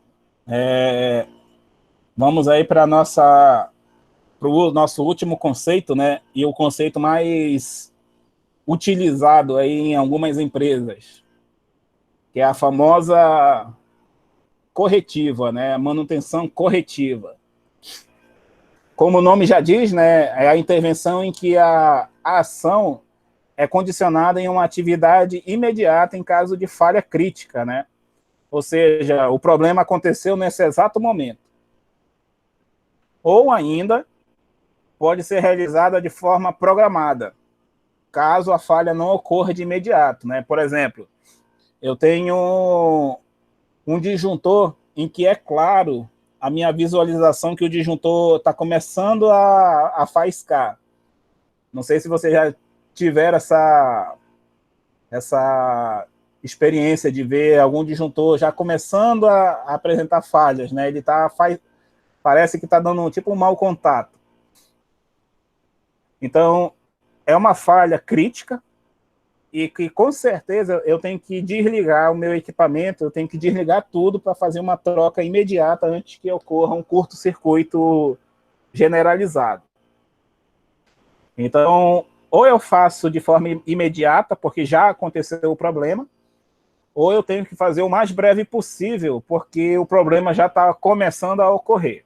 Vamos aí para o nosso último conceito, né? E o conceito mais utilizado aí em algumas empresas, que é a famosa corretiva, né? A manutenção corretiva. Como o nome já diz, né? É a intervenção em que a ação é condicionada em uma atividade imediata em caso de falha crítica, né? Ou seja, o problema aconteceu nesse exato momento. Ou ainda, pode ser realizada de forma programada, caso a falha não ocorra de imediato, né? Por exemplo, eu tenho um disjuntor em que é claro a minha visualização que o disjuntor está começando a faiscar. Não sei se você já tiver essa experiência de ver algum disjuntor já começando a apresentar falhas, né? Ele parece que está dando tipo um mau contato. Então, é uma falha crítica e que, com certeza, eu tenho que desligar o meu equipamento, eu tenho que desligar tudo para fazer uma troca imediata antes que ocorra um curto-circuito generalizado. Então, ou eu faço de forma imediata, porque já aconteceu o problema, ou eu tenho que fazer o mais breve possível, porque o problema já está começando a ocorrer.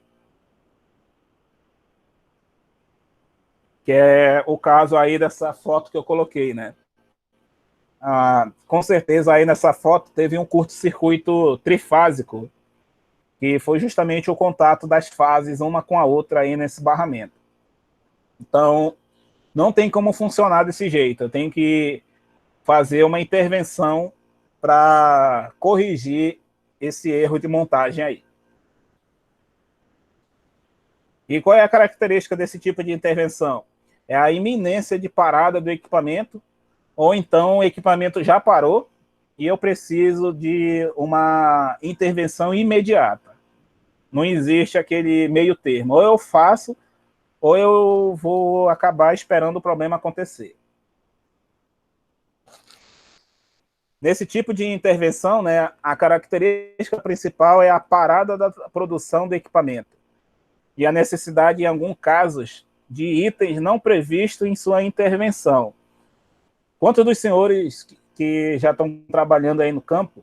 Que é o caso aí dessa foto que eu coloquei, né? Com certeza aí nessa foto teve um curto-circuito trifásico, que foi justamente o contato das fases uma com a outra aí nesse barramento. Então, não tem como funcionar desse jeito, eu tenho que fazer uma intervenção para corrigir esse erro de montagem aí. E qual é a característica desse tipo de intervenção? É a iminência de parada do equipamento, ou então o equipamento já parou e eu preciso de uma intervenção imediata. Não existe aquele meio termo. Ou eu faço, ou eu vou acabar esperando o problema acontecer. Nesse tipo de intervenção, né, a característica principal é a parada da produção do equipamento e a necessidade, em alguns casos, de itens não previstos em sua intervenção. Quantos dos senhores que já estão trabalhando aí no campo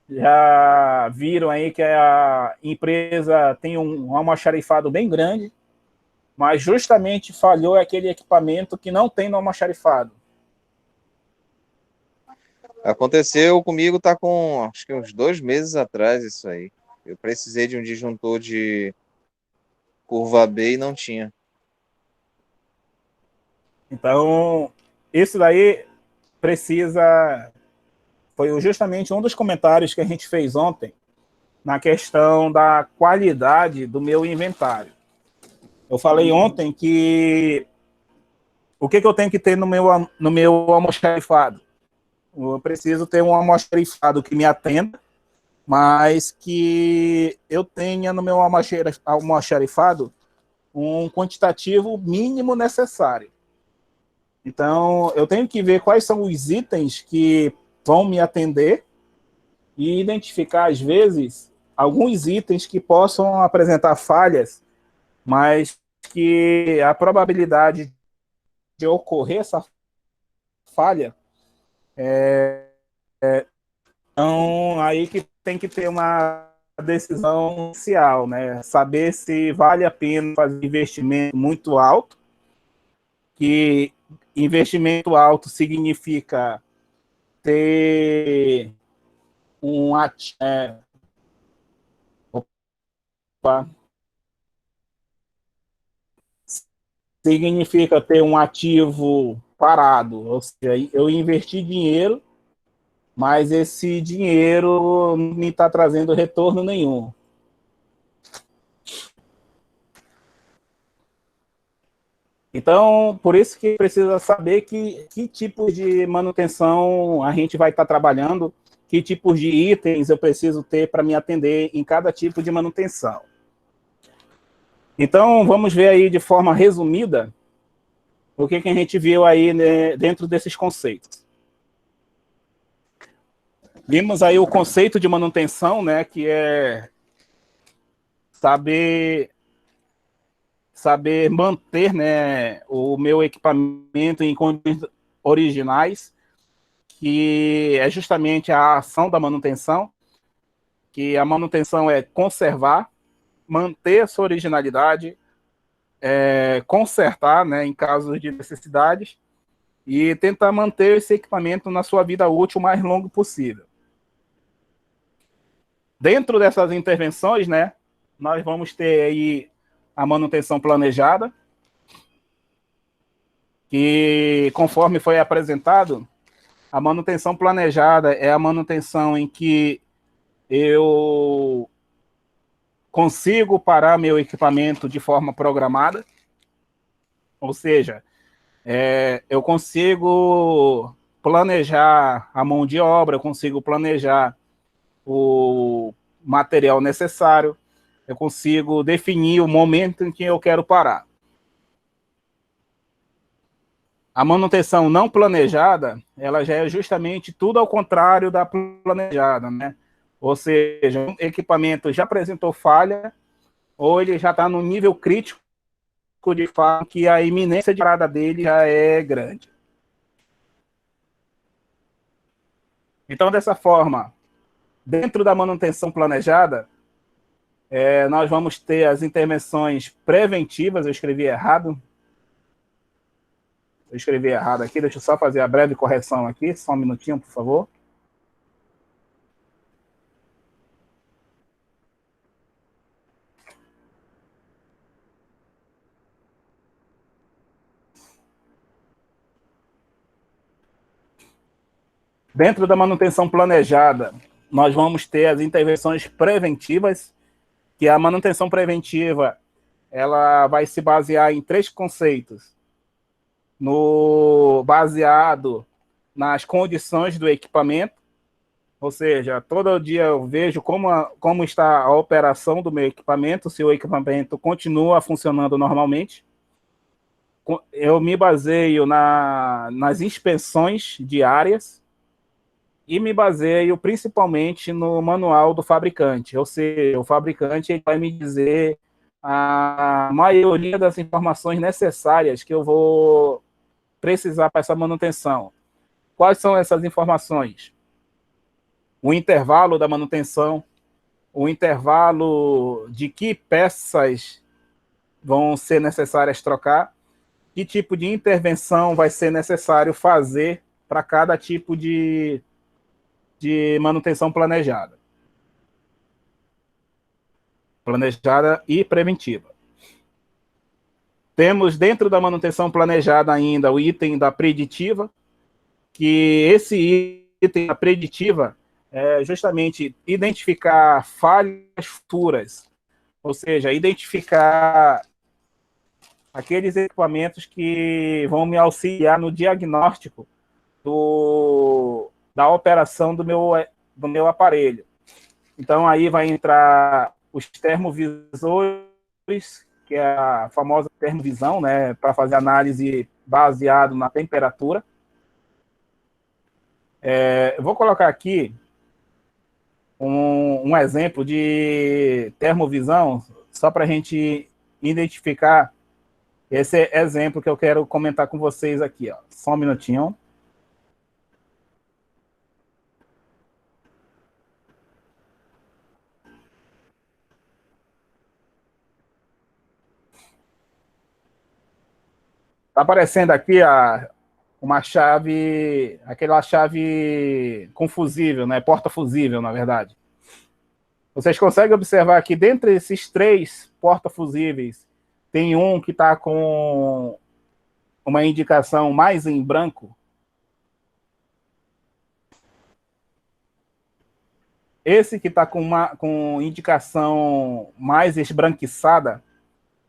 já viram aí que a empresa tem um almoxarifado bem grande, mas justamente falhou aquele equipamento que não tem no almoxarifado? Aconteceu comigo, tá com acho que uns 2 meses atrás isso aí. Eu precisei de um disjuntor de curva B e não tinha. Então, isso daí foi justamente um dos comentários que a gente fez ontem na questão da qualidade do meu inventário. Eu falei ontem que o que eu tenho que ter no meu almoxarifado? Eu preciso ter um almoxarifado que me atenda, mas que eu tenha no meu almoxarifado um quantitativo mínimo necessário. Então, eu tenho que ver quais são os itens que vão me atender e identificar, às vezes, alguns itens que possam apresentar falhas, mas que a probabilidade de ocorrer essa falha então aí que tem que ter uma decisão inicial, né? Saber se vale a pena fazer investimento muito alto, que investimento alto significa ter um significa ter um ativo parado, ou seja, eu investi dinheiro, mas esse dinheiro não me está trazendo retorno nenhum. Então, por isso que precisa saber que tipo de manutenção a gente vai estar trabalhando, que tipos de itens eu preciso ter para me atender em cada tipo de manutenção. Então, vamos ver aí de forma resumida o que a gente viu aí, né, dentro desses conceitos. Vimos aí o conceito de manutenção, né, que é saber manter, né, o meu equipamento em condições originais, que é justamente a ação da manutenção, que a manutenção é conservar, manter a sua originalidade, consertar, né, em casos de necessidades, e tentar manter esse equipamento na sua vida útil o mais longo possível. Dentro dessas intervenções, né, nós vamos ter aí a manutenção planejada, que, conforme foi apresentado, a manutenção planejada é a manutenção em que eu consigo parar meu equipamento de forma programada, ou seja, eu consigo planejar a mão de obra, eu consigo planejar o material necessário, eu consigo definir o momento em que eu quero parar. A manutenção não planejada, ela já é justamente tudo ao contrário da planejada, né? Ou seja, um equipamento já apresentou falha, ou ele já está no nível crítico de falha, que a iminência de parada dele já é grande. Então, dessa forma, dentro da manutenção planejada, nós vamos ter as intervenções preventivas. Eu escrevi errado aqui, deixa eu só fazer a breve correção aqui, só um minutinho, por favor. Dentro da manutenção planejada, nós vamos ter as intervenções preventivas, que a manutenção preventiva ela vai se basear em 3 conceitos. Baseado nas condições do equipamento, ou seja, todo dia eu vejo como está a operação do meu equipamento, se o equipamento continua funcionando normalmente. Eu me baseio nas inspeções diárias e me baseio principalmente no manual do fabricante, ou seja, o fabricante vai me dizer a maioria das informações necessárias que eu vou precisar para essa manutenção. Quais são essas informações? O intervalo da manutenção, o intervalo de que peças vão ser necessárias trocar, que tipo de intervenção vai ser necessário fazer para cada tipo de manutenção planejada. Planejada e preventiva. Temos dentro da manutenção planejada ainda o item da preditiva, que esse item da preditiva é justamente identificar falhas futuras, ou seja, identificar aqueles equipamentos que vão me auxiliar no diagnóstico da operação do meu aparelho. Então, aí vai entrar os termovisores, que é a famosa termovisão, né, para fazer análise baseado na temperatura. Eu vou colocar aqui um exemplo de termovisão, só para a gente identificar esse exemplo que eu quero comentar com vocês aqui. Ó. Só um minutinho. Está aparecendo aqui uma chave, aquela chave com fusível, né? Porta fusível, na verdade. Vocês conseguem observar que dentre esses 3 porta-fusíveis, tem um que está com uma indicação mais em branco. Esse que está com indicação mais esbranquiçada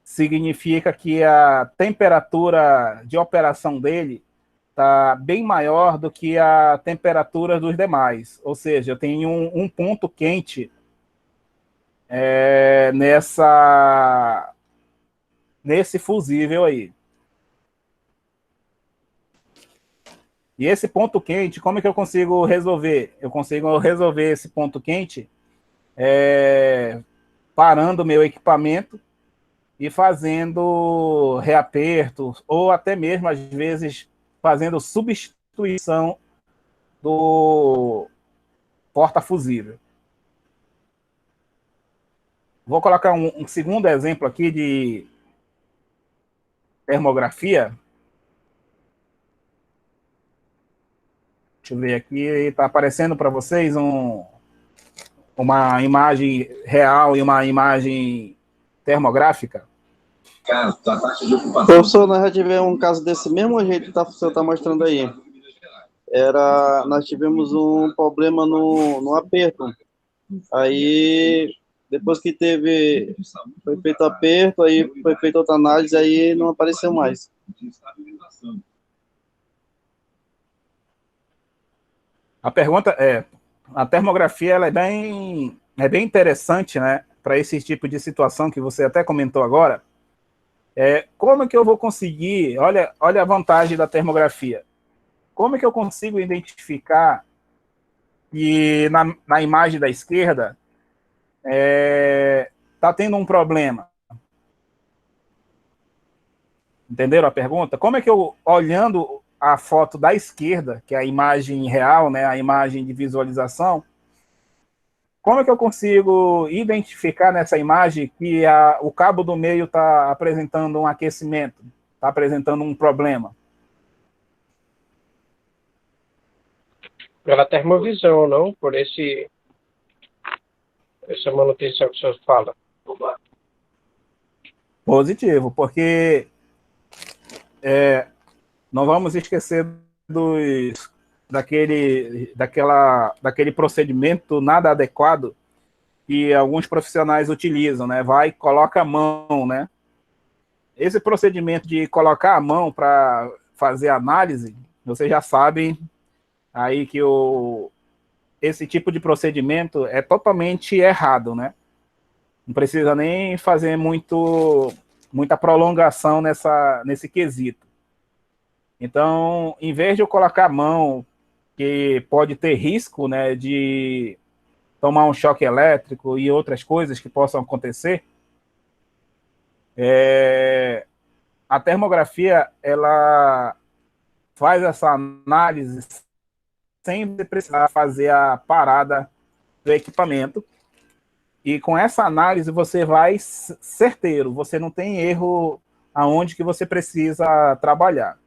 significa que a temperatura de operação dele está bem maior do que a temperatura dos demais. Ou seja, eu tenho um ponto quente nesse fusível aí. E esse ponto quente, como é que eu consigo resolver? Eu consigo resolver esse ponto quente parando o meu equipamento e fazendo reaperto, ou até mesmo, às vezes, fazendo substituição do porta-fusível. Vou colocar um segundo exemplo aqui de termografia. Deixa eu ver aqui, está aparecendo para vocês uma imagem real e uma imagem termográfica. Professor, nós já tivemos um caso desse mesmo jeito que o senhor está mostrando aí. Nós tivemos um problema no aperto. Aí, depois que foi feito aperto, aí foi feita outra análise, aí não apareceu mais. A pergunta a termografia ela é bem interessante, né, para esse tipo de situação que você até comentou agora. Como que eu vou conseguir, olha a vantagem da termografia, como que eu consigo identificar que na imagem da esquerda está tendo um problema? Entenderam a pergunta? Como é que eu, olhando a foto da esquerda, que é a imagem real, né, a imagem de visualização, como é que eu consigo identificar nessa imagem que o cabo do meio está apresentando um aquecimento, está apresentando um problema? Pela termovisão, não? Por essa manutenção que o senhor fala. Positivo, porque não vamos esquecer daquele procedimento nada adequado que alguns profissionais utilizam, né? Vai e coloca a mão, né? Esse procedimento de colocar a mão para fazer análise, vocês já sabem aí que esse tipo de procedimento é totalmente errado, né? Não precisa nem fazer muita prolongação nesse quesito. Então, em vez de eu colocar a mão, que pode ter risco, né, de tomar um choque elétrico e outras coisas que possam acontecer, a termografia, ela faz essa análise sem precisar fazer a parada do equipamento. E com essa análise você vai certeiro, você não tem erro aonde que você precisa trabalhar.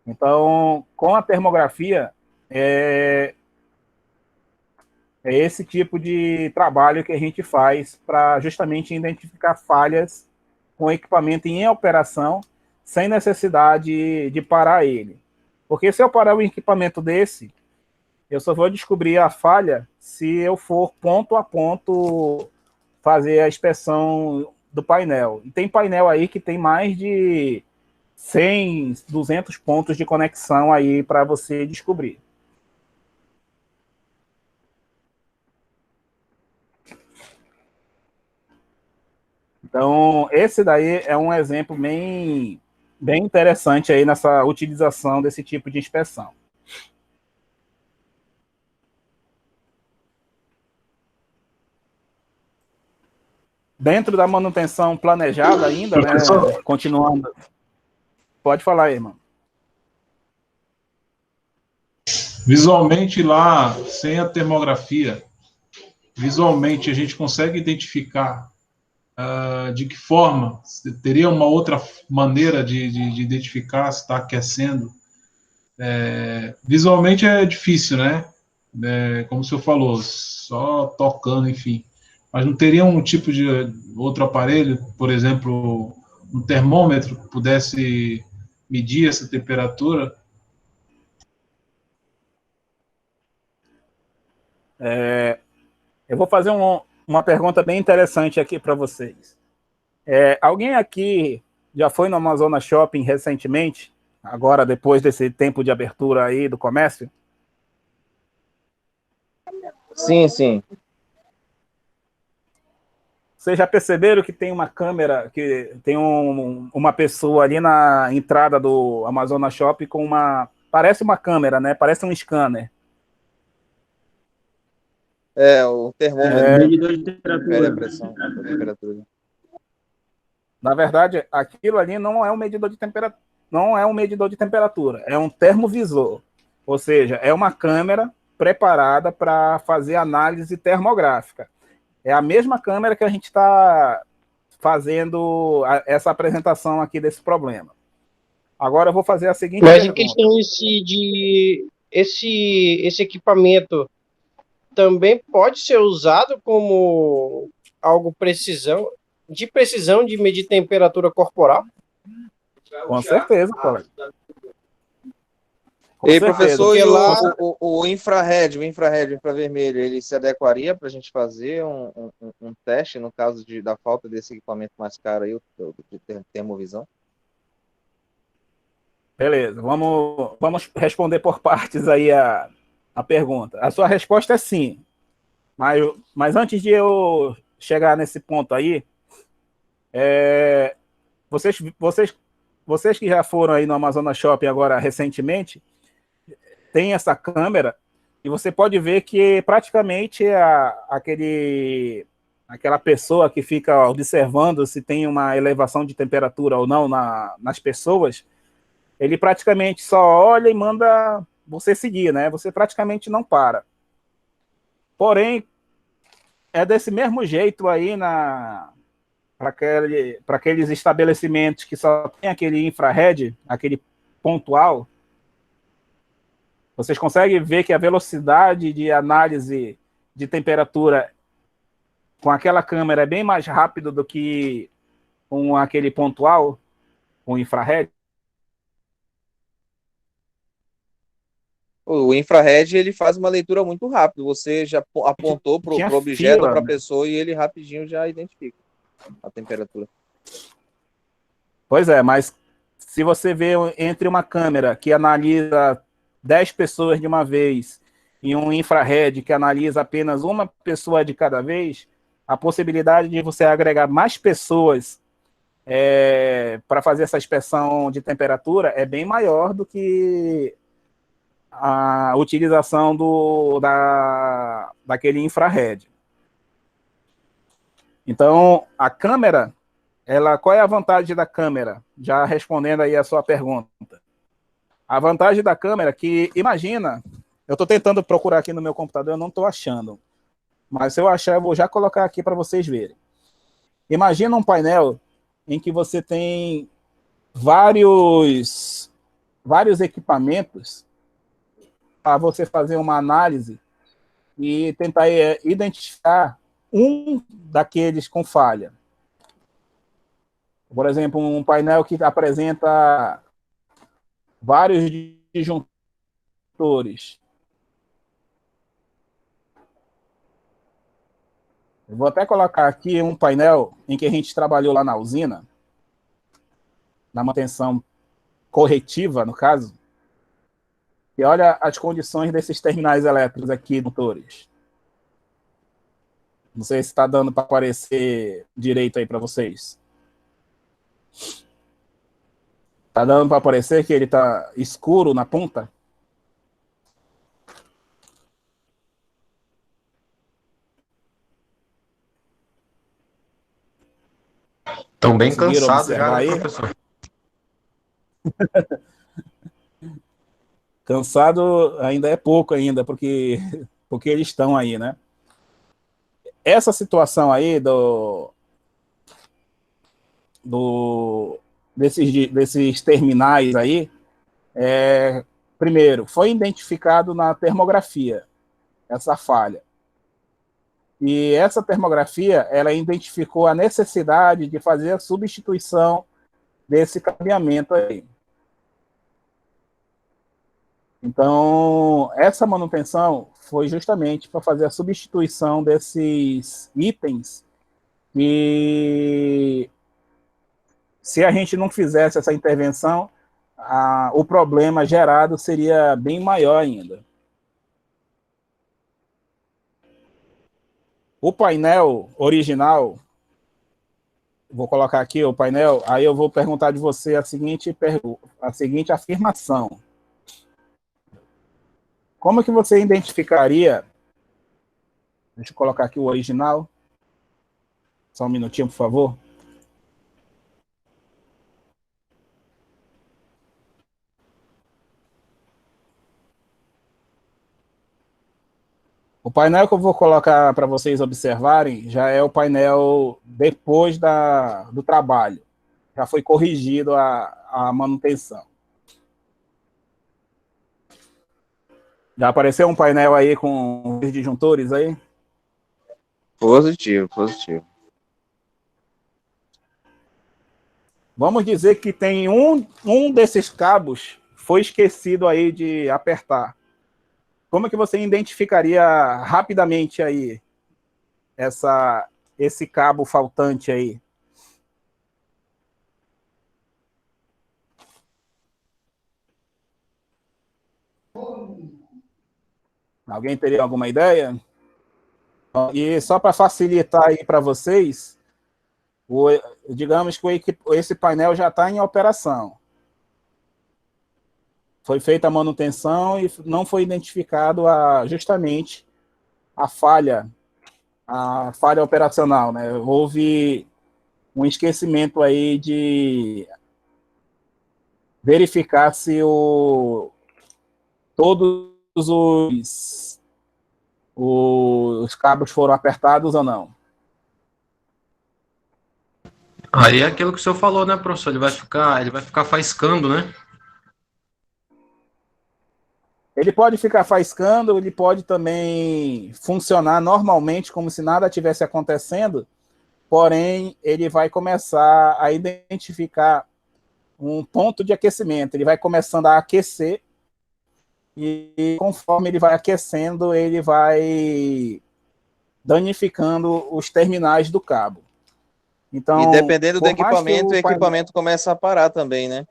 Então, com a termografia, é esse tipo de trabalho que a gente faz para justamente identificar falhas com o equipamento em operação, sem necessidade de parar ele. Porque se eu parar um equipamento desse, eu só vou descobrir a falha se eu for ponto a ponto fazer a inspeção do painel. E tem painel aí que tem mais de 100, 200 pontos de conexão aí para você descobrir. Então, esse daí é um exemplo bem interessante aí nessa utilização desse tipo de inspeção. Dentro da manutenção planejada ainda, né, continuando. Pode falar aí, irmão. Visualmente lá, sem a termografia, visualmente a gente consegue identificar de que forma? Teria uma outra maneira de identificar se está aquecendo? Visualmente é difícil, né? Como o senhor falou, só tocando, enfim. Mas não teria um tipo de outro aparelho, por exemplo, um termômetro que pudesse medir essa temperatura? Eu vou fazer uma pergunta bem interessante aqui para vocês. Alguém aqui já foi no Amazonas Shopping recentemente? Agora, depois desse tempo de abertura aí do comércio? Sim, sim. Vocês já perceberam que tem uma câmera, que tem uma pessoa ali na entrada do Amazonas Shopping com parece uma câmera, né? Parece um scanner. O termômetro. Medidor de temperatura. A pressão, a temperatura. Na verdade, aquilo ali não é um medidor de temperatura, não é um medidor de temperatura, é um termovisor. Ou seja, é uma câmera preparada para fazer análise termográfica. É a mesma câmera que a gente está fazendo essa apresentação aqui desse problema. Agora eu vou fazer a seguinte pergunta. Mas em questão esse equipamento também pode ser usado como algo de precisão de medir temperatura corporal? Com certeza, colega. E professor, o infrared, o infravermelho, ele se adequaria para a gente fazer um teste no caso da falta desse equipamento mais caro aí, de termovisão? Beleza, vamos responder por partes aí a pergunta. A sua resposta é sim, mas antes de eu chegar nesse ponto aí, vocês que já foram aí no Amazonas Shopping agora recentemente, tem essa câmera e você pode ver que praticamente aquela pessoa que fica observando se tem uma elevação de temperatura ou não nas pessoas, ele praticamente só olha e manda você seguir, né? Você praticamente não para. Porém, é desse mesmo jeito aí para aqueles estabelecimentos que só tem aquele infrared, aquele pontual. Vocês conseguem ver que a velocidade de análise de temperatura com aquela câmera é bem mais rápido do que com aquele pontual, com infrared? O infrared, ele faz uma leitura muito rápido. Você já apontou para o objeto, para a pessoa, e ele rapidinho já identifica a temperatura. Pois é, mas se você vê entre uma câmera que analisa 10 pessoas de uma vez e um infrared que analisa apenas uma pessoa de cada vez, a possibilidade de você agregar mais pessoas para fazer essa inspeção de temperatura é bem maior do que a utilização daquele infrared. Então, a câmera, qual é a vantagem da câmera? Já respondendo aí a sua pergunta. A vantagem da câmera é que, imagina, eu estou tentando procurar aqui no meu computador, eu não estou achando, mas se eu achar, eu vou já colocar aqui para vocês verem. Imagina um painel em que você tem vários equipamentos para você fazer uma análise e tentar identificar um daqueles com falha. Por exemplo, um painel que apresenta vários disjuntores. Eu vou até colocar aqui um painel em que a gente trabalhou lá na usina, na manutenção corretiva, no caso, e olha as condições desses terminais elétricos aqui, motores. Não sei se está dando para aparecer direito aí para vocês. Está dando para aparecer que ele está escuro na ponta? Estão bem cansados já, né, professor? Cansado ainda é pouco ainda, porque eles estão aí, né? Essa situação aí desses terminais aí, primeiro, foi identificado na termografia, essa falha. E essa termografia, ela identificou a necessidade de fazer a substituição desse cabeamento aí. Então, essa manutenção foi justamente para fazer a substituição desses itens e se a gente não fizesse essa intervenção, o problema gerado seria bem maior ainda. O painel original, vou colocar aqui o painel, aí eu vou perguntar de você a seguinte afirmação. Como é que você identificaria... Deixa eu colocar aqui o original. Só um minutinho, por favor. O painel que eu vou colocar para vocês observarem já é o painel depois do trabalho. Já foi corrigido a manutenção. Já apareceu um painel aí com os disjuntores aí? Positivo, positivo. Vamos dizer que tem um desses cabos foi esquecido aí de apertar. Como é que você identificaria rapidamente aí esse cabo faltante aí? Alguém teria alguma ideia? E só para facilitar aí para vocês, digamos que esse painel já está em operação. Foi feita a manutenção e não foi identificado justamente a falha operacional, né? Houve um esquecimento aí de verificar se todos os cabos foram apertados ou não. Aí é aquilo que o senhor falou, né, professor? Ele vai ficar faiscando, né? Ele pode ficar faiscando, ele pode também funcionar normalmente, como se nada tivesse acontecendo, porém, ele vai começar a identificar um ponto de aquecimento. Ele vai começando a aquecer, e conforme ele vai aquecendo, ele vai danificando os terminais do cabo. Então, e dependendo do equipamento, o equipamento começa a parar também, né?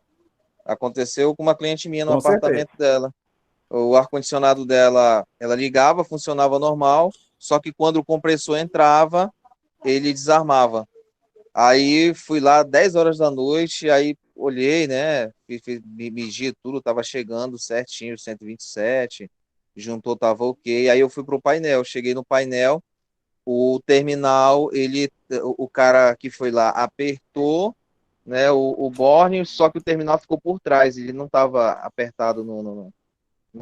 Aconteceu com uma cliente minha no apartamento dela. O ar-condicionado dela, ela ligava, funcionava normal, só que quando o compressor entrava, ele desarmava. Aí fui lá 10 horas da noite, aí olhei, né, medi tudo, tava chegando certinho, 127, juntou, tava ok. Aí eu fui pro painel, cheguei no painel, o terminal, o cara que foi lá apertou, né, o borne, só que o terminal ficou por trás, ele não tava apertado no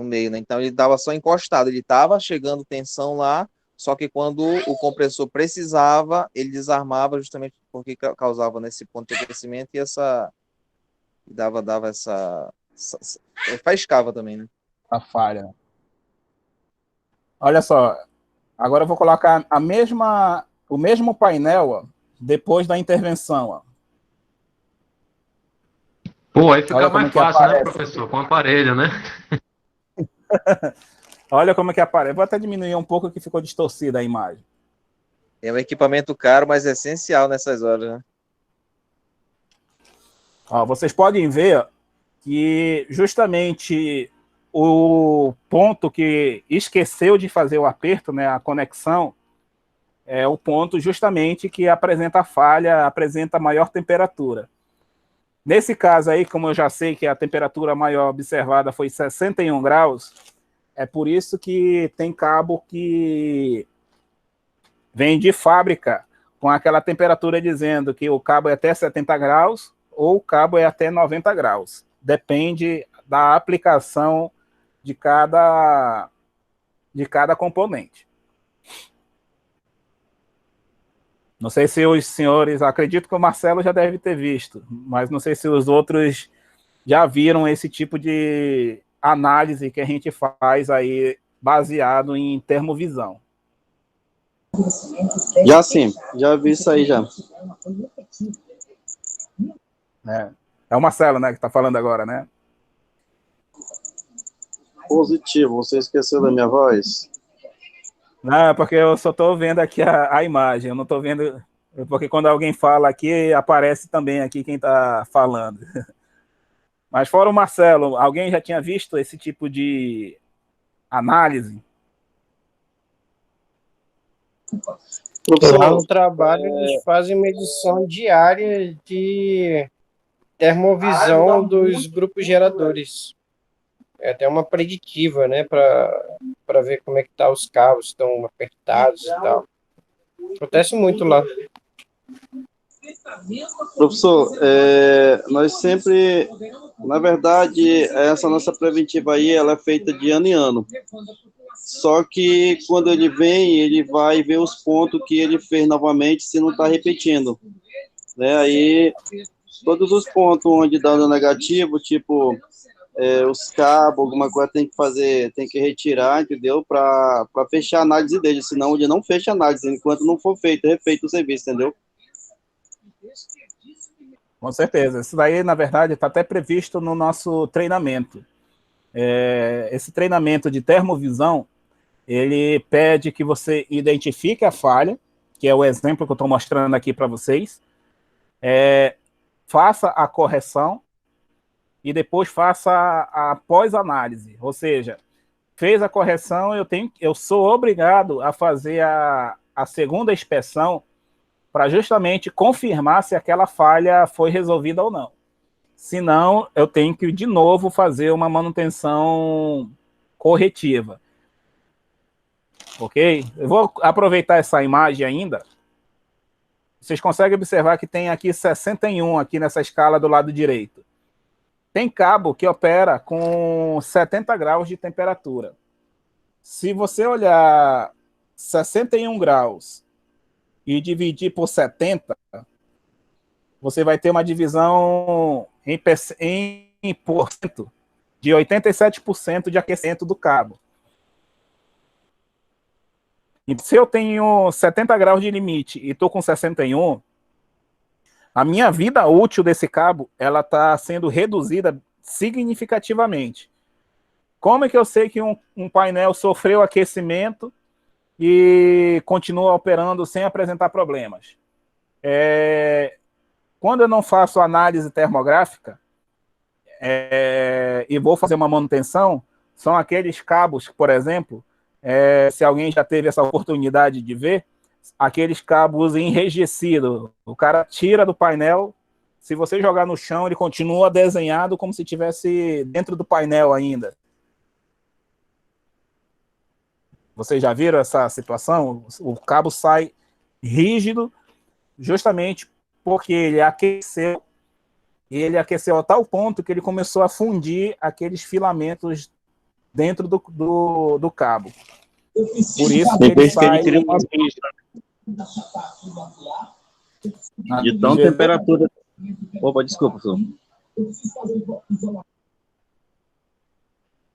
meio, né? Então ele estava só encostado, ele estava chegando tensão lá, só que quando o compressor precisava, ele desarmava justamente porque causava nesse ponto de aquecimento e dava essa faiscava também, né? A falha. Olha só, agora eu vou colocar o mesmo painel, ó, depois da intervenção, ó. Pô, aí fica mais fácil, né, professor? Com o aparelho, né? Olha como é que aparece. Vou até diminuir um pouco que ficou distorcida a imagem. É um equipamento caro, mas é essencial nessas horas, né? Ó, vocês podem ver que justamente o ponto que esqueceu de fazer o aperto, né, a conexão, é o ponto justamente que apresenta a falha, apresenta maior temperatura. Nesse caso aí, como eu já sei que a temperatura maior observada foi 61 graus, é por isso que tem cabo que vem de fábrica com aquela temperatura dizendo que o cabo é até 70 graus ou o cabo é até 90 graus. Depende da aplicação de cada componente. Não sei se os senhores, acredito que o Marcelo já deve ter visto, mas não sei se os outros já viram esse tipo de análise que a gente faz aí baseado em termovisão. Já sim, já vi isso aí já. É o Marcelo, né, que está falando agora, né? Positivo, você esqueceu da minha voz? Não, porque eu só estou vendo aqui a imagem, eu não estou vendo, porque quando alguém fala aqui, aparece também aqui quem está falando. Mas fora o Marcelo, alguém já tinha visto esse tipo de análise? Lá no trabalho eles fazem medição diária de termovisão dos grupos geradores. É até uma preditiva, né, para ver como é que tá os cabos, estão apertados e tal. Acontece muito lá. Professor, nós sempre, na verdade, essa nossa preventiva aí, ela é feita de ano em ano. Só que quando ele vem, ele vai ver os pontos que ele fez novamente, se não está repetindo. Né? Aí, todos os pontos onde dá no negativo, tipo, os cabos, alguma coisa tem que fazer, tem que retirar, entendeu? Para fechar a análise dele, senão ele não fecha a análise, enquanto não for refeito o serviço, entendeu? Com certeza. Isso daí, na verdade, está até previsto no nosso treinamento. Esse treinamento de termovisão, ele pede que você identifique a falha, que é o exemplo que eu estou mostrando aqui para vocês, faça a correção e depois faça a pós-análise. Ou seja, fez a correção, eu sou obrigado a fazer a segunda inspeção para justamente confirmar se aquela falha foi resolvida ou não. Senão, eu tenho que, de novo, fazer uma manutenção corretiva. Ok? Eu vou aproveitar essa imagem ainda. Vocês conseguem observar que tem aqui 61 aqui nessa escala do lado direito. Tem cabo que opera com 70 graus de temperatura. Se você olhar 61 graus e dividir por 70, você vai ter uma divisão em porcento de 87% de aquecimento do cabo. E se eu tenho 70 graus de limite e estou com 61, a minha vida útil desse cabo ela está sendo reduzida significativamente. Como é que eu sei que um painel sofreu aquecimento e continua operando sem apresentar problemas? Quando eu não faço análise termográfica e vou fazer uma manutenção, são aqueles cabos, por exemplo, se alguém já teve essa oportunidade de ver, aqueles cabos enrijecidos. O cara tira do painel, se você jogar no chão, ele continua desenhado como se estivesse dentro do painel ainda. Vocês já viram essa situação? O cabo sai rígido justamente porque ele aqueceu a tal ponto que ele começou a fundir aqueles filamentos dentro do cabo. Por isso que ele sai... cria uma de tão temperatura. Opa, desculpa, professor.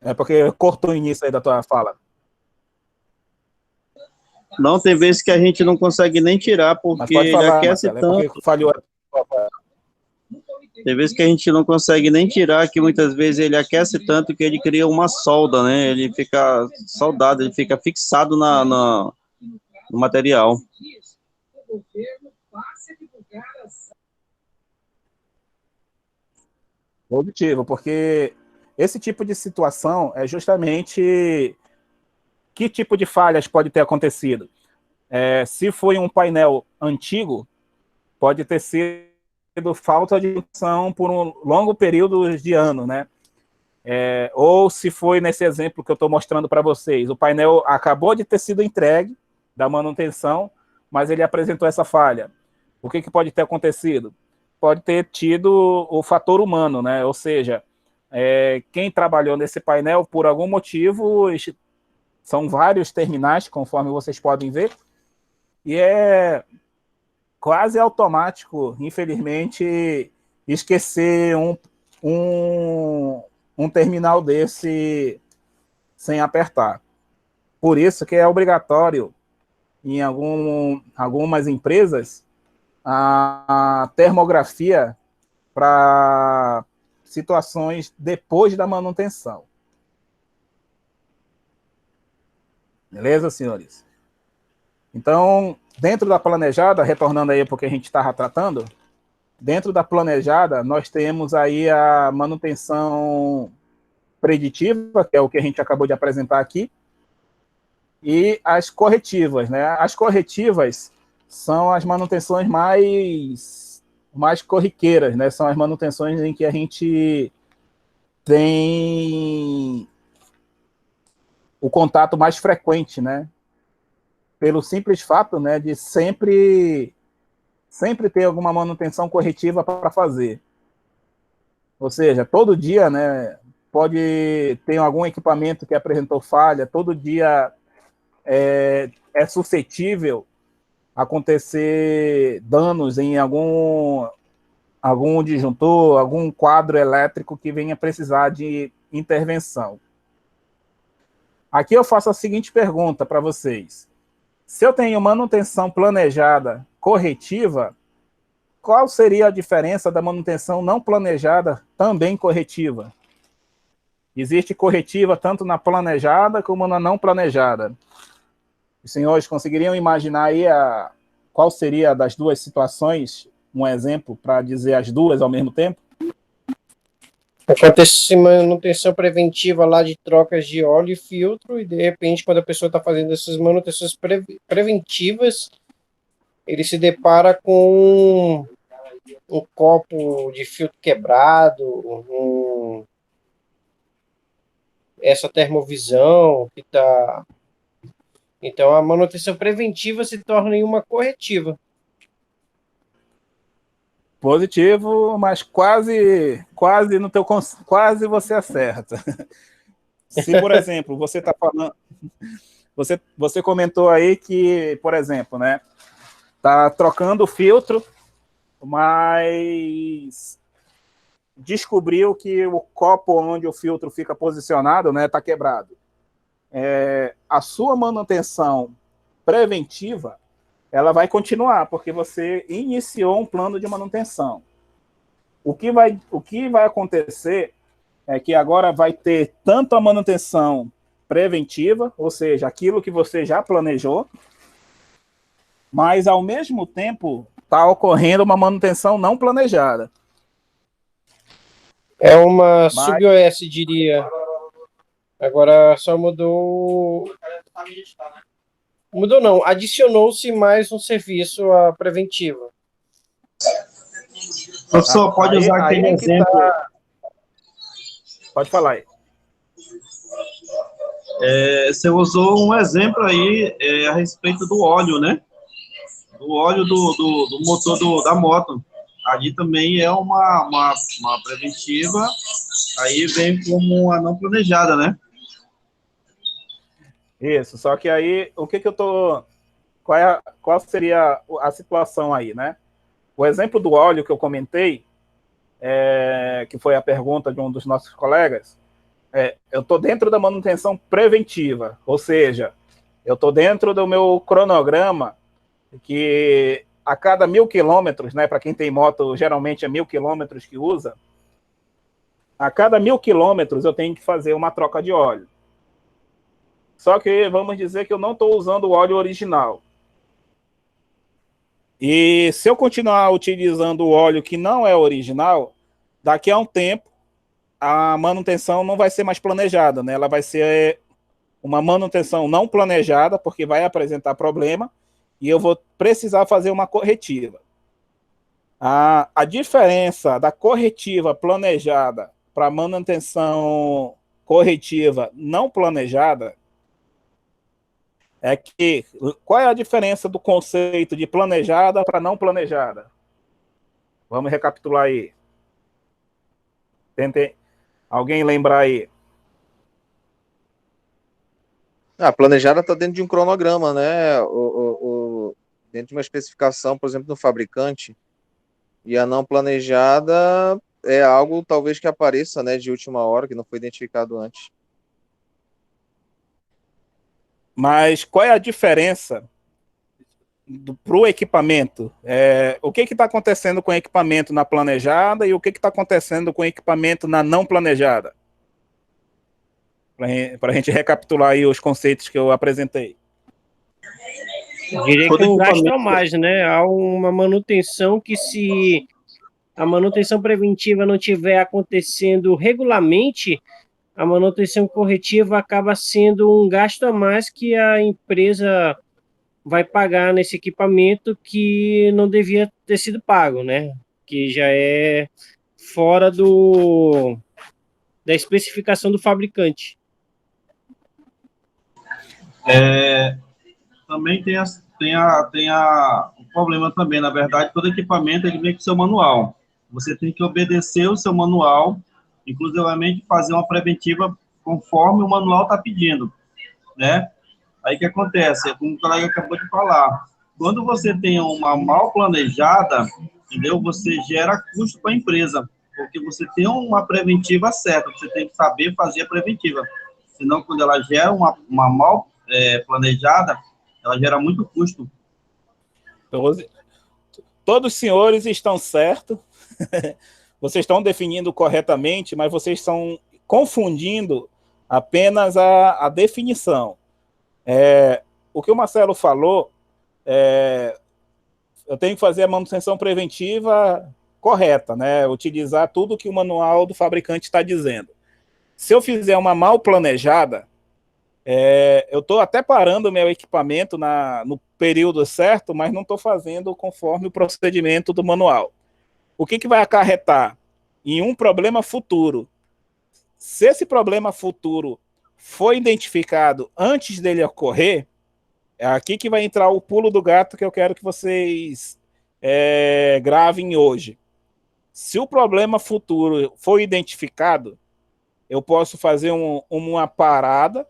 É porque cortou o início aí da tua fala. Não, tem vezes que a gente não consegue nem tirar, porque ele aquece tanto. Falhou. Tem vezes que a gente não consegue nem tirar, que muitas vezes ele aquece tanto que ele cria uma solda, né? Ele fica soldado, ele fica fixado no material. Positivo, porque esse tipo de situação é justamente que tipo de falhas pode ter acontecido. Se foi um painel antigo, pode ter sido falta de manutenção por um longo período de ano, né? Ou se foi nesse exemplo que eu estou mostrando para vocês, o painel acabou de ter sido entregue da manutenção, mas ele apresentou essa falha. O que pode ter acontecido? Pode ter tido o fator humano, né? Ou seja, quem trabalhou nesse painel, por algum motivo, são vários terminais, conforme vocês podem ver, e é quase automático, infelizmente, esquecer um terminal desse sem apertar. Por isso que é obrigatório, em algumas empresas, a termografia para situações depois da manutenção. Beleza, senhores? Então, dentro da planejada, retornando aí porque a gente estava tratando, dentro da planejada, nós temos aí a manutenção preditiva, que é o que a gente acabou de apresentar aqui, e as corretivas, né? As corretivas são as manutenções mais corriqueiras, né? São as manutenções em que a gente tem o contato mais frequente, né? Pelo simples fato, né, de sempre ter alguma manutenção corretiva para fazer. Ou seja, todo dia, né, pode ter algum equipamento que apresentou falha, todo dia é suscetível acontecer danos em algum disjuntor, algum quadro elétrico que venha precisar de intervenção. Aqui eu faço a seguinte pergunta para vocês. Se eu tenho manutenção planejada corretiva, qual seria a diferença da manutenção não planejada também corretiva? Existe corretiva tanto na planejada como na não planejada. Os senhores conseguiriam imaginar aí qual seria das duas situações, um exemplo para dizer as duas ao mesmo tempo? Acontece manutenção preventiva lá de trocas de óleo e filtro, e de repente, quando a pessoa está fazendo essas manutenções preventivas, ele se depara com um copo de filtro quebrado, essa termovisão que está... Então, a manutenção preventiva se torna em uma corretiva. Positivo, mas quase no teu quase você acerta. Se, por exemplo, você está falando, você comentou aí que, por exemplo, né, tá trocando o filtro, mas descobriu que o copo onde o filtro fica posicionado, né, tá quebrado. A sua manutenção preventiva, ela vai continuar, porque você iniciou um plano de manutenção. O que vai acontecer é que agora vai ter tanto a manutenção preventiva, ou seja, aquilo que você já planejou, mas, ao mesmo tempo, está ocorrendo uma manutenção não planejada. É uma sub-OS, diria. Agora só mudou... Mudou não, adicionou-se mais um serviço preventivo. Professor, pode usar aquele exemplo. Pode falar aí. Você usou um exemplo aí a respeito do óleo, né? Do óleo do motor da moto. Ali também é uma preventiva, aí vem como a não planejada, né? Isso, só que aí, o que eu tô... Qual seria a situação aí, né? O exemplo do óleo que eu comentei, que foi a pergunta de um dos nossos colegas, eu estou dentro da manutenção preventiva, ou seja, eu estou dentro do meu cronograma, que a cada 1.000 quilômetros, né, para quem tem moto, geralmente é 1.000 quilômetros que usa, a cada 1.000 quilômetros eu tenho que fazer uma troca de óleo. Só que vamos dizer que eu não estou usando o óleo original. E se eu continuar utilizando o óleo que não é original, daqui a um tempo, a manutenção não vai ser mais planejada, né? Ela vai ser uma manutenção não planejada, porque vai apresentar problema, e eu vou precisar fazer uma corretiva. A diferença da corretiva planejada para manutenção corretiva não planejada é que, qual é a diferença do conceito de planejada para não planejada? Vamos recapitular aí. Tente alguém lembrar aí. A planejada está dentro de um cronograma, né? Dentro de uma especificação, por exemplo, do fabricante. E a não planejada é algo talvez que apareça, né, de última hora, que não foi identificado antes. Mas qual é a diferença para o equipamento? O que está acontecendo com o equipamento na planejada e o que está acontecendo com o equipamento na não planejada? Para a gente recapitular aí os conceitos que eu apresentei. Eu diria que é um gasto a mais, né? Há uma manutenção que, se a manutenção preventiva não estiver acontecendo regularmente, a manutenção corretiva acaba sendo um gasto a mais que a empresa vai pagar nesse equipamento que não devia ter sido pago, né? Que já é fora da especificação do fabricante. Também tem o problema também, na verdade, todo equipamento ele vem com seu manual. Você tem que obedecer o seu manual, inclusivamente fazer uma preventiva conforme o manual está pedindo, né? Aí o que acontece? Como o colega acabou de falar, quando você tem uma mal planejada, entendeu? Você gera custo para a empresa, porque você tem uma preventiva certa, você tem que saber fazer a preventiva. Senão, quando ela gera uma mal planejada, ela gera muito custo. Todos os senhores estão certos, vocês estão definindo corretamente, mas vocês estão confundindo apenas a definição. O que o Marcelo falou, eu tenho que fazer a manutenção preventiva correta, né? Utilizar tudo que o manual do fabricante está dizendo. Se eu fizer uma mal planejada, eu estou até parando o meu equipamento no período certo, mas não estou fazendo conforme o procedimento do manual. O que vai acarretar? Em um problema futuro. Se esse problema futuro foi identificado antes dele ocorrer, é aqui que vai entrar o pulo do gato que eu quero que vocês gravem hoje. Se o problema futuro foi identificado, eu posso fazer uma parada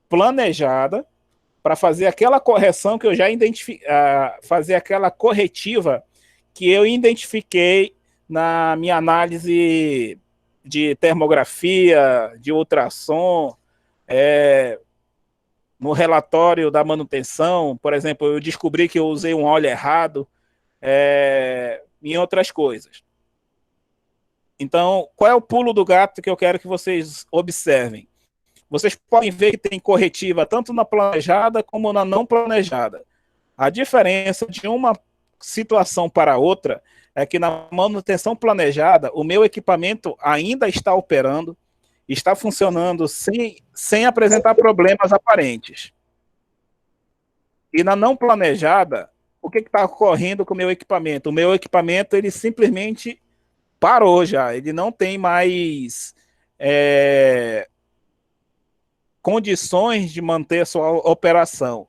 planejada para fazer aquela correção que eu já identifiquei, fazer aquela corretiva que eu identifiquei na minha análise de termografia, de ultrassom, no relatório da manutenção, por exemplo, eu descobri que eu usei um óleo errado, em outras coisas. Então, qual é o pulo do gato que eu quero que vocês observem? Vocês podem ver que tem corretiva tanto na planejada como na não planejada. A diferença de uma situação para outra é que na manutenção planejada, o meu equipamento ainda está operando, está funcionando sem apresentar problemas aparentes. E na não planejada, o que está ocorrendo com o meu equipamento? O meu equipamento, ele simplesmente parou já, ele não tem mais condições de manter a sua operação.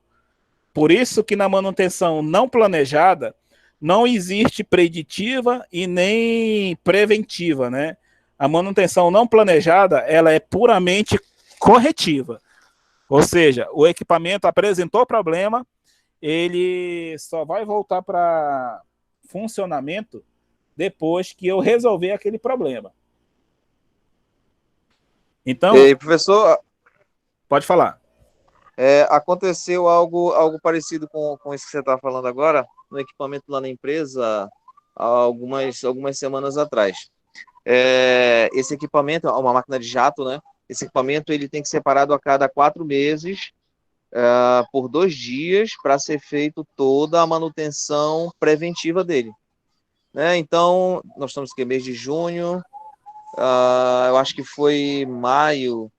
Por isso que na manutenção não planejada, não existe preditiva e nem preventiva, né? A manutenção não planejada, ela é puramente corretiva. Ou seja, o equipamento apresentou problema, ele só vai voltar para funcionamento depois que eu resolver aquele problema. Então... E aí, professor... Pode falar. Aconteceu algo parecido com isso que você está falando agora, no equipamento lá na empresa, há algumas semanas atrás. Esse equipamento é uma máquina de jato, né? Esse equipamento ele tem que ser separado a cada 4 meses, por 2 dias, para ser feito toda a manutenção preventiva dele. Né? Então, nós estamos aqui mês de junho, eu acho que foi maio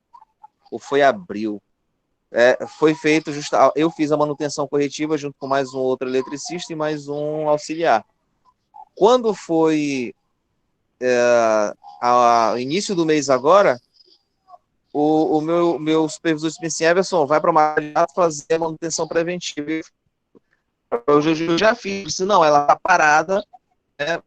ou foi abril. foi feito, eu fiz a manutenção corretiva junto com mais um outro eletricista e mais um auxiliar. Quando foi ao início do mês agora, o meu supervisor disse assim, Everson, vai para a fazer a manutenção preventiva. Eu já fiz, disse, não, ela está parada, né?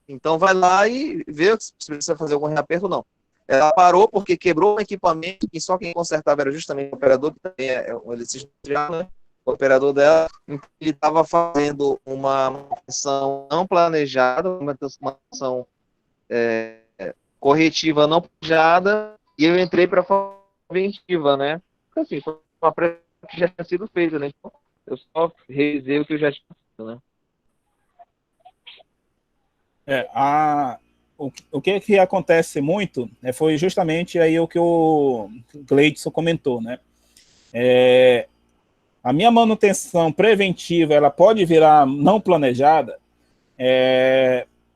Então vai lá e vê se precisa fazer algum reaperto ou não. Ela parou porque quebrou um equipamento e só quem consertava era justamente o operador, que também é um eletricista, né? O operador dela. Então, ele estava fazendo uma manutenção não planejada, uma manutenção corretiva não planejada, e eu entrei para a preventiva, né? Assim, foi uma preventiva que já tinha sido feita, né? Então, eu só revisei o que eu já tinha feito, né? O que acontece muito foi justamente aí o que o Gleidson comentou, né? A minha manutenção preventiva, ela pode virar não planejada.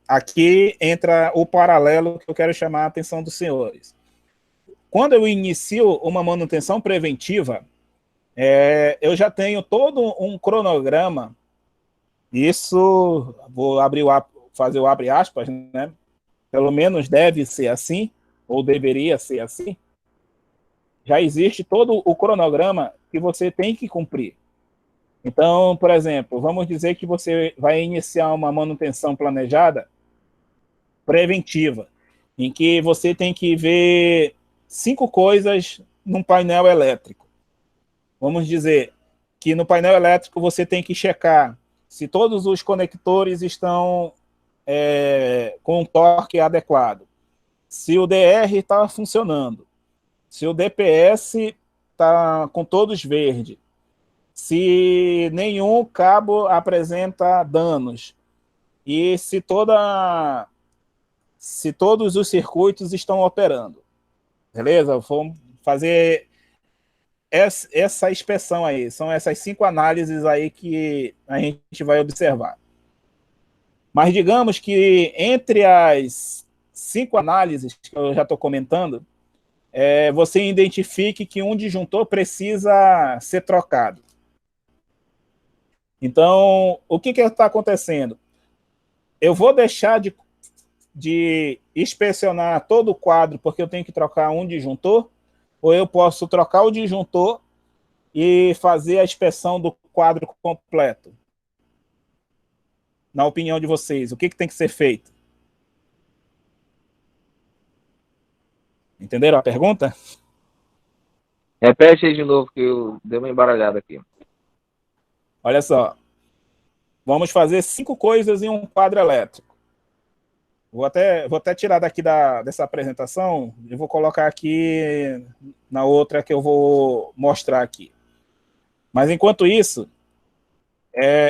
Aqui entra o paralelo que eu quero chamar a atenção dos senhores. Quando eu inicio uma manutenção preventiva, eu já tenho todo um cronograma. Isso, vou fazer o abre aspas, né? Pelo menos deve ser assim, ou deveria ser assim. Já existe todo o cronograma que você tem que cumprir. Então, por exemplo, vamos dizer que você vai iniciar uma manutenção planejada preventiva, em que você tem que ver 5 coisas num painel elétrico. Vamos dizer que no painel elétrico você tem que checar se todos os conectores estão com um torque adequado, se o DR está funcionando, se o DPS está com todos verdes, se nenhum cabo apresenta danos e se todos os circuitos estão operando. Beleza? Vamos fazer essa inspeção aí. São essas 5 análises aí que a gente vai observar. Mas digamos que entre as 5 análises que eu já estou comentando, você identifique que um disjuntor precisa ser trocado. Então, o que está acontecendo? Eu vou deixar de inspecionar todo o quadro porque eu tenho que trocar um disjuntor, ou eu posso trocar o disjuntor e fazer a inspeção do quadro completo? Na opinião de vocês, o que tem que ser feito? Entenderam a pergunta? Repete aí de novo, que eu dei uma embaralhada aqui. Olha só. Vamos fazer 5 coisas em um quadro elétrico. Vou até tirar daqui dessa apresentação e vou colocar aqui na outra que eu vou mostrar aqui. Mas, enquanto isso,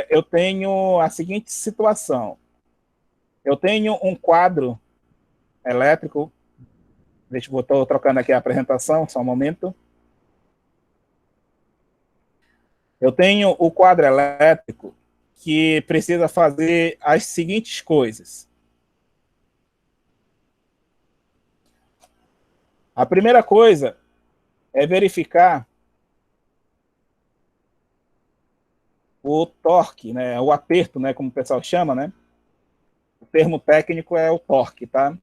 eu tenho a seguinte situação. Eu tenho um quadro elétrico. Deixa eu estou trocando aqui a apresentação, só um momento. Eu tenho o quadro elétrico que precisa fazer as seguintes coisas. A primeira coisa é verificar o torque, né, o aperto, né, como o pessoal chama, né? O termo técnico é o torque, tá?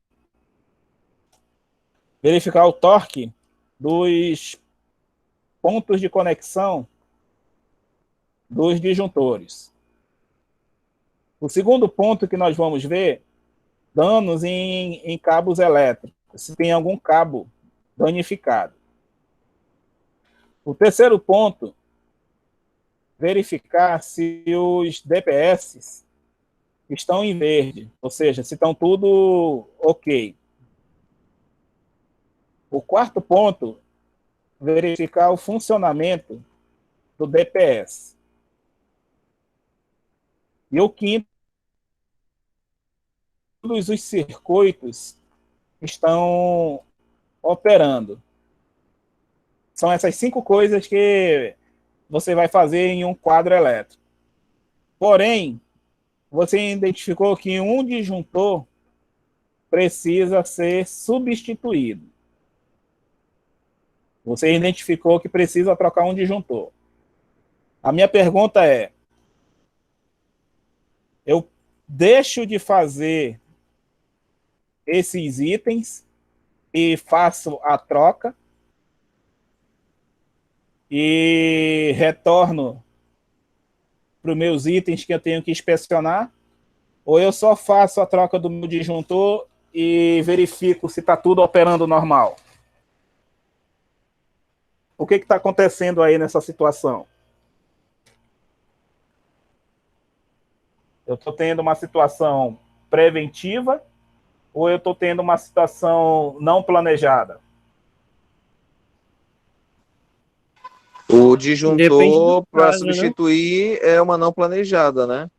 Verificar o torque dos pontos de conexão dos disjuntores. O segundo ponto que nós vamos ver, danos em cabos elétricos, se tem algum cabo danificado. O terceiro ponto, verificar se os DPS estão em verde, ou seja, se estão tudo ok. O quarto ponto, verificar o funcionamento do DPS. E o quinto, todos os circuitos estão operando. São essas 5 coisas que você vai fazer em um quadro elétrico. Porém, você identificou que um disjuntor precisa ser substituído. Você identificou que precisa trocar um disjuntor. A minha pergunta é, eu deixo de fazer esses itens e faço a troca e retorno para os meus itens que eu tenho que inspecionar, ou eu só faço a troca do meu disjuntor e verifico se está tudo operando normal? O que está acontecendo aí nessa situação? Eu estou tendo uma situação preventiva ou eu estou tendo uma situação não planejada? O disjuntor para substituir é uma não planejada, né?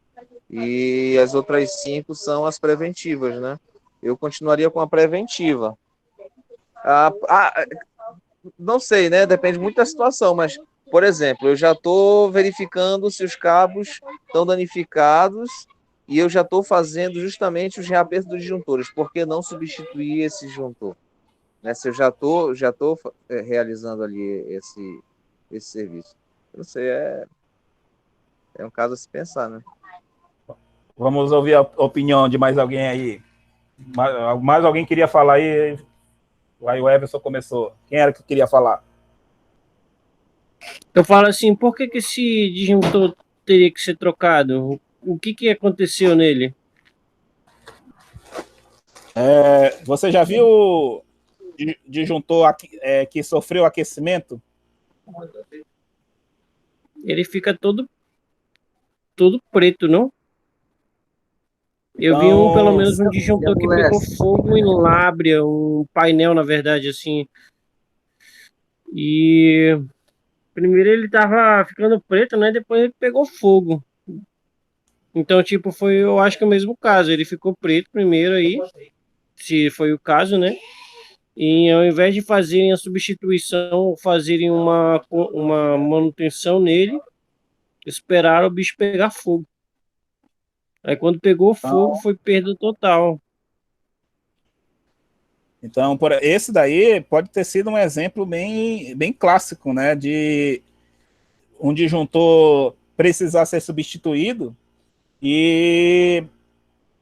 E as outras 5 são as preventivas, né? Eu continuaria com a preventiva. Não sei, né? Depende muito da situação, mas, por exemplo, eu já estou verificando se os cabos estão danificados e eu já estou fazendo justamente os reapertos dos disjuntores. Por que não substituir esse disjuntor? Né? Se eu já tô realizando ali esse serviço. Eu não sei, é um caso a se pensar, né? Vamos ouvir a opinião de mais alguém aí. Mais alguém queria falar aí? Aí o Everson começou. Quem era que queria falar? Eu falo assim, por que esse disjuntor teria que ser trocado? O que aconteceu nele? Você já viu o disjuntor que sofreu aquecimento? Ele fica todo preto, não? Eu vi pelo menos um disjuntor que pegou fogo em lábrea, um painel, na verdade, assim. E primeiro ele tava ficando preto, né? Depois ele pegou fogo. Então, tipo, foi, eu acho que o mesmo caso. Ele ficou preto primeiro aí, se foi o caso, né? E ao invés de fazerem a substituição, fazerem uma manutenção nele, esperaram o bicho pegar fogo. Aí quando pegou fogo, foi perda total. Então, esse daí pode ter sido um exemplo bem clássico, né? De um disjuntor precisar ser substituído e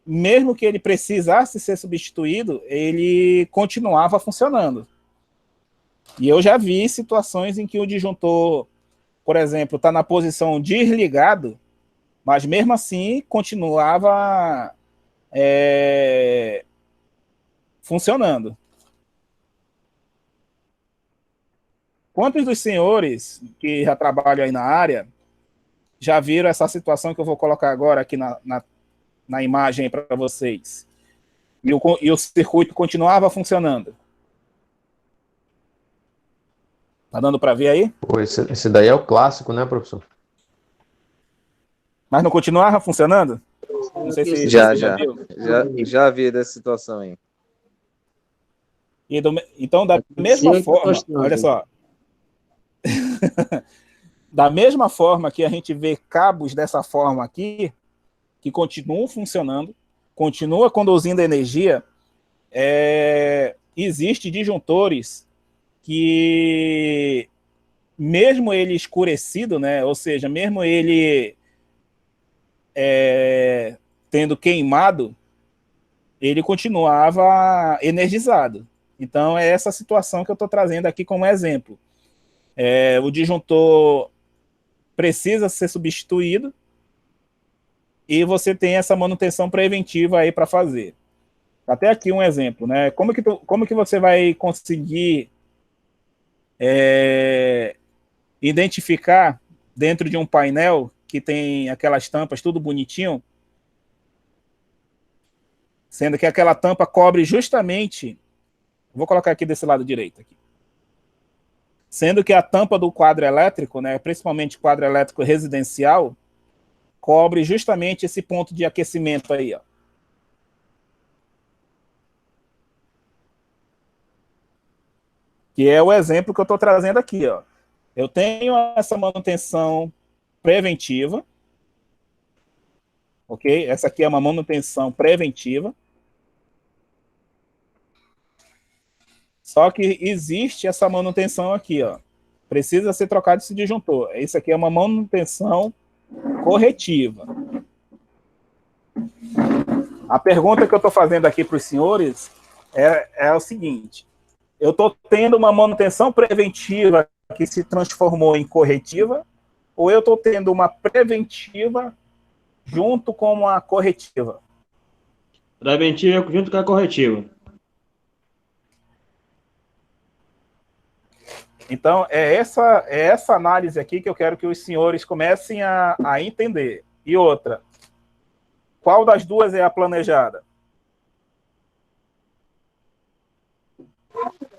mesmo que ele precisasse ser substituído, ele continuava funcionando. E eu já vi situações em que o disjuntor, por exemplo, está na posição desligado, mas mesmo assim continuava funcionando. Quantos dos senhores que já trabalham aí na área já viram essa situação que eu vou colocar agora aqui na imagem para vocês? E o circuito continuava funcionando. Tá dando para ver aí? Pô, esse daí é o clássico, né, professor? Mas não continuava funcionando? Não sei se já vi dessa situação aí. Então, da mesma forma, olha só. Da mesma forma que a gente vê cabos dessa forma aqui, que continuam funcionando, continua conduzindo energia, existe disjuntores que, mesmo ele escurecido, né, ou seja, mesmo ele tendo queimado, ele continuava energizado. Então, é essa situação que eu estou trazendo aqui como exemplo. O disjuntor precisa ser substituído e você tem essa manutenção preventiva aí para fazer. Até aqui um exemplo, né? Como que você vai conseguir identificar dentro de um painel que tem aquelas tampas tudo bonitinho, sendo que aquela tampa cobre justamente, vou colocar aqui desse lado direito aqui, sendo que a tampa do quadro elétrico, né, principalmente quadro elétrico residencial, cobre justamente esse ponto de aquecimento aí, ó. Que é o exemplo que eu estou trazendo aqui, ó. Eu tenho essa manutenção preventiva, ok? Essa aqui é uma manutenção preventiva. Só que existe essa manutenção aqui, ó. Precisa ser trocado esse disjuntor. Isso aqui é uma manutenção corretiva. A pergunta que eu estou fazendo aqui para os senhores é o seguinte: eu estou tendo uma manutenção preventiva que se transformou em corretiva, ou eu estou tendo uma preventiva junto com uma corretiva? Preventiva junto com a corretiva. Então, é essa análise aqui que eu quero que os senhores comecem a entender. E outra, qual das duas é a planejada?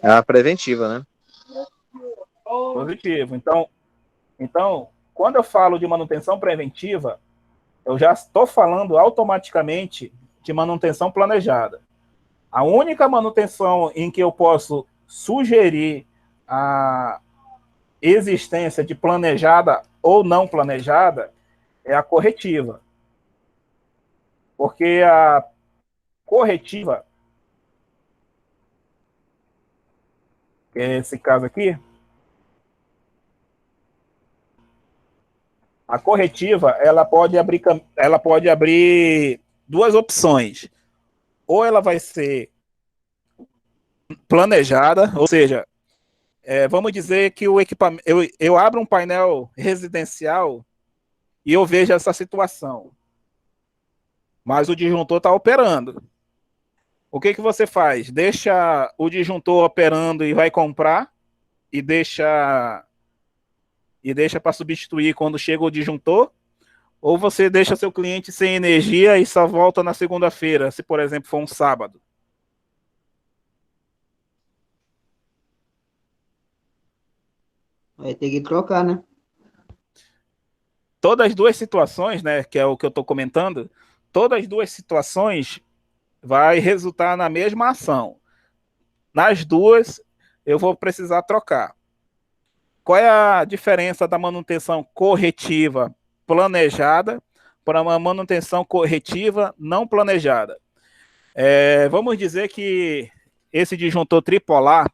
É a preventiva, né? Positivo. Então, quando eu falo de manutenção preventiva, eu já estou falando automaticamente de manutenção planejada. A única manutenção em que eu posso sugerir a existência de planejada ou não planejada é a corretiva. Porque a corretiva, que é esse caso aqui, a corretiva, ela pode abrir duas opções. Ou ela vai ser planejada, ou seja, vamos dizer que o equipamento, eu abro um painel residencial e eu vejo essa situação, mas o disjuntor está operando. O que você faz? Deixa o disjuntor operando e vai comprar, e deixa para substituir quando chega o disjuntor, ou você deixa seu cliente sem energia e só volta na segunda-feira, se, por exemplo, for um sábado? Vai ter que trocar, né? Todas as duas situações, né, que é o que eu estou comentando, todas as duas situações vai resultar na mesma ação. Nas duas, eu vou precisar trocar. Qual é a diferença da manutenção corretiva planejada para uma manutenção corretiva não planejada? Vamos dizer que esse disjuntor tripolar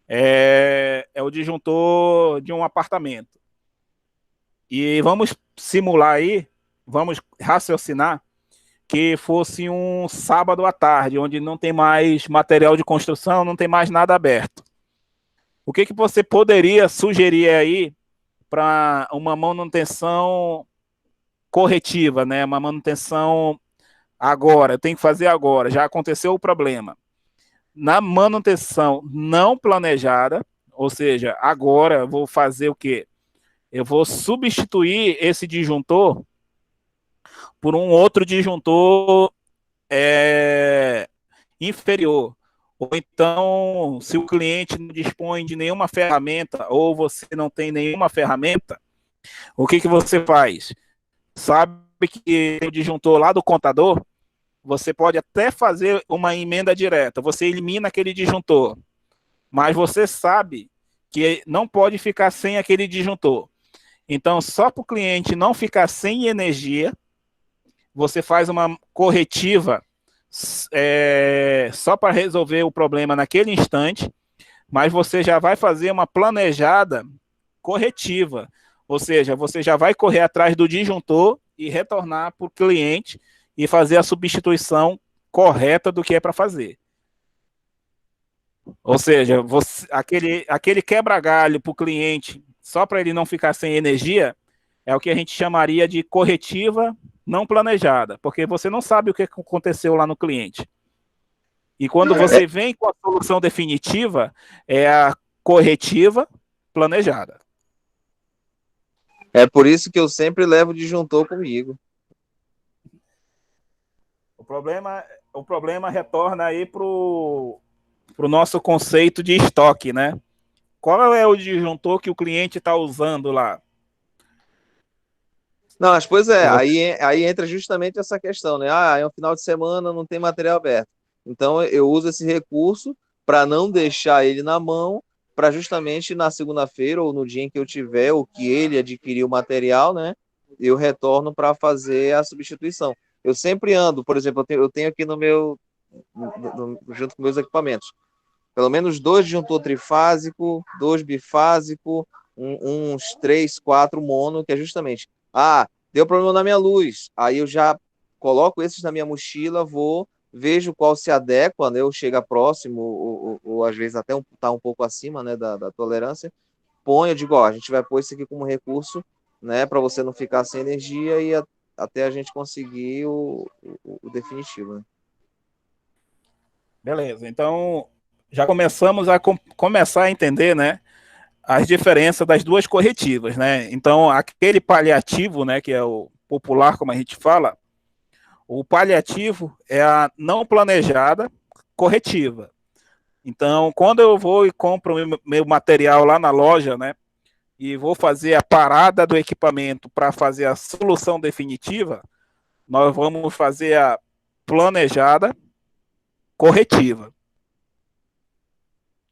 é o disjuntor de um apartamento. E vamos simular aí, vamos raciocinar que fosse um sábado à tarde, onde não tem mais material de construção, não tem mais nada aberto. O que você poderia sugerir aí para uma manutenção corretiva, né? Uma manutenção agora, tem que fazer agora, já aconteceu o problema. Na manutenção não planejada, ou seja, agora eu vou fazer o quê? Eu vou substituir esse disjuntor por um outro disjuntor inferior. Ou então, se o cliente não dispõe de nenhuma ferramenta, ou você não tem nenhuma ferramenta, o que você faz? Sabe que tem o disjuntor lá do contador? Você pode até fazer uma emenda direta, você elimina aquele disjuntor, mas você sabe que não pode ficar sem aquele disjuntor. Então, só para o cliente não ficar sem energia, você faz uma corretiva só para resolver o problema naquele instante, mas você já vai fazer uma planejada corretiva, ou seja, você já vai correr atrás do disjuntor e retornar para o cliente e fazer a substituição correta do que é para fazer. Ou seja, aquele quebra-galho para o cliente, só para ele não ficar sem energia, é o que a gente chamaria de corretiva não planejada, porque você não sabe o que aconteceu lá no cliente. E quando você vem com a solução definitiva, é a corretiva planejada. É por isso que eu sempre levo o disjuntor comigo. O problema retorna aí para o nosso conceito de estoque, né? Qual é o disjuntor que o cliente está usando lá? Não, mas pois é, aí entra justamente essa questão, né? É um final de semana, não tem material aberto. Então eu uso esse recurso para não deixar ele na mão, para justamente na segunda-feira ou no dia em que eu tiver, ou que ele adquirir o material, né? Eu retorno para fazer a substituição. Eu sempre ando, por exemplo, eu tenho aqui no meu, junto com meus equipamentos, pelo menos 2 disjuntor trifásico, 2 bifásico, uns 3, 4 mono, que é justamente, deu problema na minha luz, aí eu já coloco esses na minha mochila, vejo qual se adequa, né, ou chega próximo, ou às vezes até tá um pouco acima, né, da tolerância, ponho, eu digo, a gente vai pôr isso aqui como recurso, né, para você não ficar sem energia e até a gente conseguir o definitivo, né? Beleza, então já começamos a começar a entender, né, as diferenças das duas corretivas, né? Então, aquele paliativo, né, que é o popular, como a gente fala, o paliativo é a não planejada corretiva. Então, quando eu vou e compro meu material lá na loja, né, e vou fazer a parada do equipamento para fazer a solução definitiva, nós vamos fazer a planejada corretiva.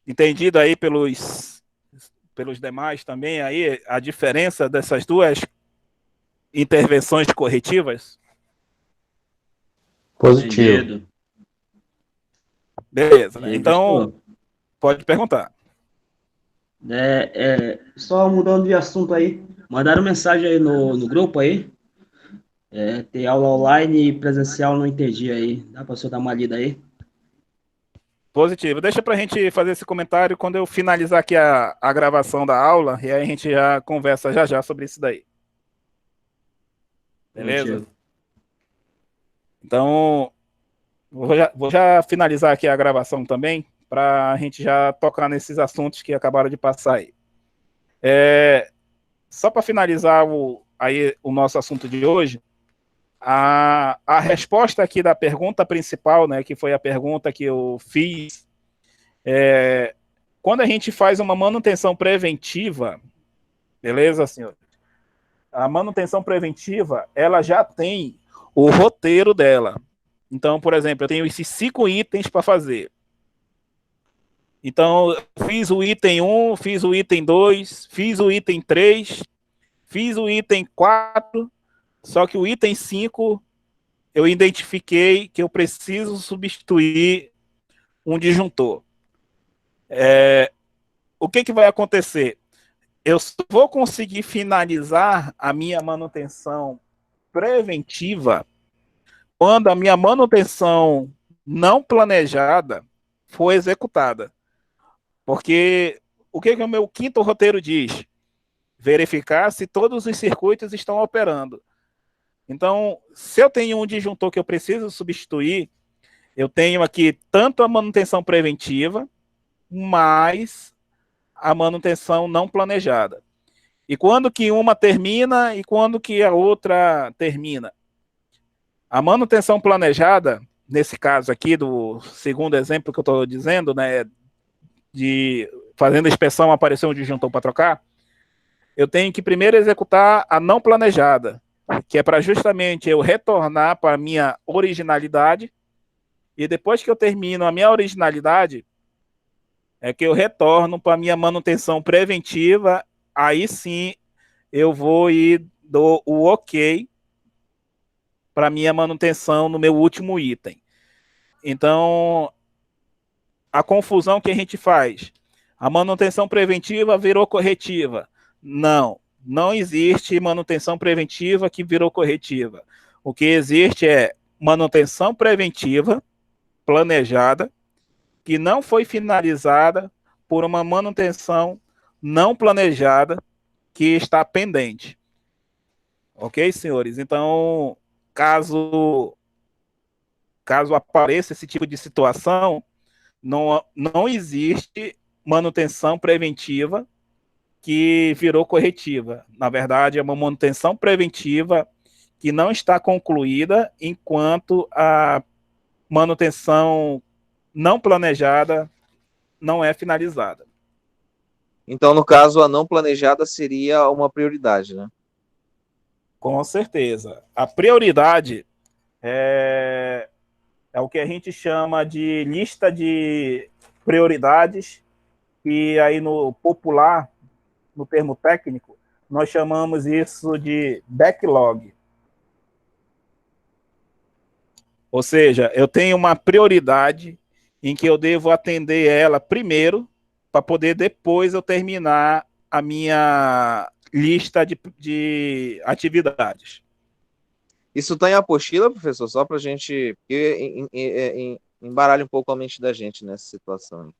Entendido aí pelos demais também aí a diferença dessas duas intervenções corretivas? Positivo. Beleza, né? Então, pode perguntar. Só mudando de assunto aí, mandaram mensagem aí no grupo aí, tem aula online e presencial, não entendi aí, dá para você dar uma lida aí? Positivo. Deixa para a gente fazer esse comentário quando eu finalizar aqui a gravação da aula, e aí a gente já conversa já sobre isso daí. Beleza? Positivo. Então, vou já finalizar aqui a gravação também, para a gente já tocar nesses assuntos que acabaram de passar aí. Só para finalizar o nosso assunto de hoje, a resposta aqui da pergunta principal, né, que foi a pergunta que eu fiz, quando a gente faz uma manutenção preventiva, beleza, senhor? A manutenção preventiva, ela já tem o roteiro dela. Então, por exemplo, eu tenho esses 5 itens para fazer. Então, fiz o item 1, fiz o item 2, fiz o item 3, fiz o item 4, só que o item 5, eu identifiquei que eu preciso substituir um disjuntor. O que vai acontecer? Eu só vou conseguir finalizar a minha manutenção preventiva quando a minha manutenção não planejada for executada. Porque o que o meu 5º roteiro diz? Verificar se todos os circuitos estão operando. Então, se eu tenho um disjuntor que eu preciso substituir, eu tenho aqui tanto a manutenção preventiva, mais a manutenção não planejada. E quando que uma termina e quando que a outra termina? A manutenção planejada, nesse caso aqui, do segundo exemplo que eu estou dizendo, né, de fazendo a inspeção, apareceu um disjuntor para trocar, eu tenho que primeiro executar a não planejada, que é para justamente eu retornar para a minha originalidade, e depois que eu termino a minha originalidade, é que eu retorno para a minha manutenção preventiva, aí sim eu vou e dou o ok para a minha manutenção no meu último item. Então, a confusão que a gente faz, a manutenção preventiva virou corretiva. Não existe manutenção preventiva que virou corretiva. O que existe é manutenção preventiva planejada, que não foi finalizada por uma manutenção não planejada que está pendente. Ok, senhores? Então, caso apareça esse tipo de situação, não existe manutenção preventiva que virou corretiva. Na verdade, é uma manutenção preventiva que não está concluída enquanto a manutenção não planejada não é finalizada. Então, no caso, a não planejada seria uma prioridade, né? Com certeza. A prioridade é o que a gente chama de lista de prioridades, e aí no popular, no termo técnico, nós chamamos isso de backlog. Ou seja, eu tenho uma prioridade em que eu devo atender ela primeiro, para poder depois eu terminar a minha lista de atividades. Isso está em apostila, professor? Só para a gente... Porque embaralha um pouco a mente da gente nessa situação.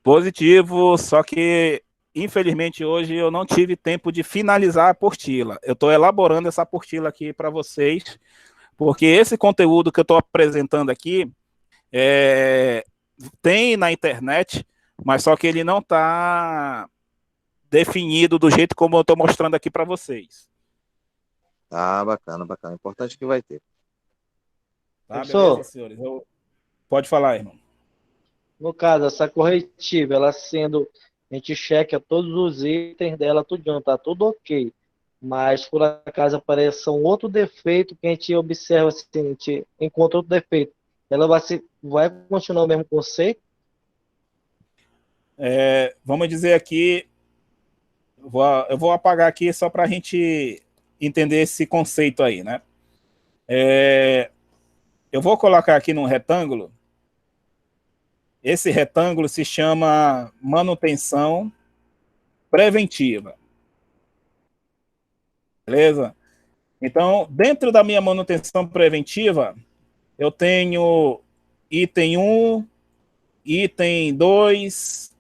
Positivo, só que, infelizmente, hoje eu não tive tempo de finalizar a apostila. Eu estou elaborando essa apostila aqui para vocês, porque esse conteúdo que eu estou apresentando aqui tem na internet, mas só que ele não está definido do jeito como eu estou mostrando aqui para vocês. Ah, bacana, bacana. Importante que vai ter. Tá, beleza, senhores? Pode falar, irmão. No caso, essa corretiva, ela sendo, a gente checa todos os itens dela, tudo, tá tudo ok. Mas, por acaso, apareça um outro defeito que a gente observa, assim, a gente encontra outro defeito. Ela vai continuar o mesmo conceito? Vamos dizer aqui, eu vou apagar aqui só para a gente entender esse conceito aí, né? Eu vou colocar aqui num retângulo. Esse retângulo se chama manutenção preventiva. Beleza? Então, dentro da minha manutenção preventiva, eu tenho item 1, item 2,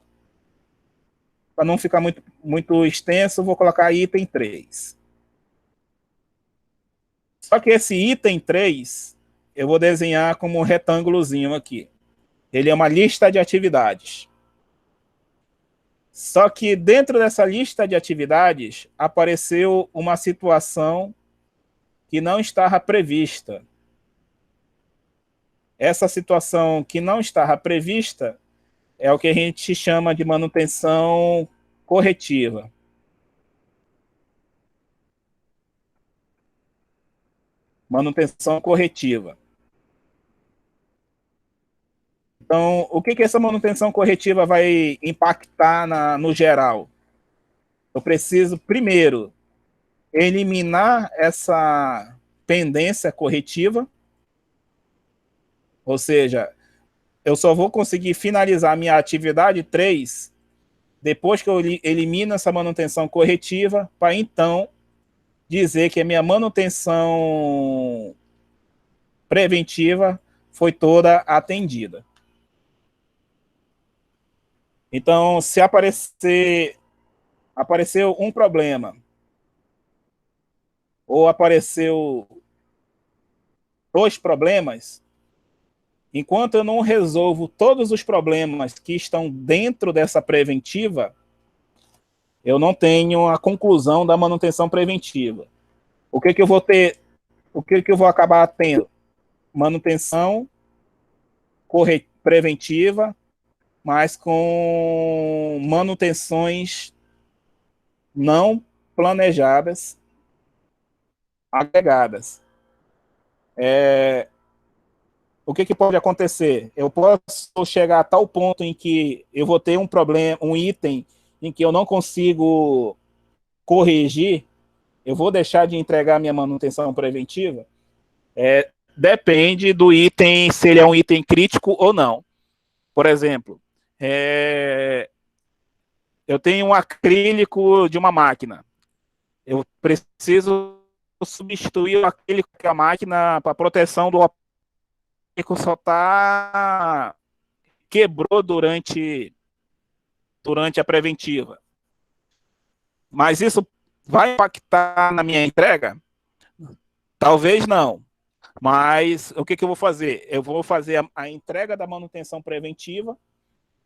para não ficar muito extenso, eu vou colocar item 3. Só que esse item 3, eu vou desenhar como um retângulozinho aqui. Ele é uma lista de atividades. Só que dentro dessa lista de atividades, apareceu uma situação que não estava prevista. Essa situação que não estava prevista é o que a gente chama de manutenção corretiva. Manutenção corretiva. Então, o que essa manutenção corretiva vai impactar no geral? Eu preciso, primeiro, eliminar essa pendência corretiva, ou seja, eu só vou conseguir finalizar minha atividade 3 depois que eu elimino essa manutenção corretiva, para então dizer que a minha manutenção preventiva foi toda atendida. Então, se apareceu um problema, ou apareceu 2 problemas, enquanto eu não resolvo todos os problemas que estão dentro dessa preventiva, eu não tenho a conclusão da manutenção preventiva. O que eu vou ter? O que eu vou acabar tendo? Manutenção preventiva, mas com manutenções não planejadas, agregadas. O que pode acontecer? Eu posso chegar a tal ponto em que eu vou ter um problema, um item em que eu não consigo corrigir, eu vou deixar de entregar minha manutenção preventiva? Depende do item, se ele é um item crítico ou não. Por exemplo, eu tenho um acrílico de uma máquina. Eu preciso substituir o acrílico da máquina para proteção do acrílico, só quebrou durante a preventiva. Mas isso vai impactar na minha entrega? Talvez não. Mas o que eu vou fazer? Eu vou fazer a entrega da manutenção preventiva,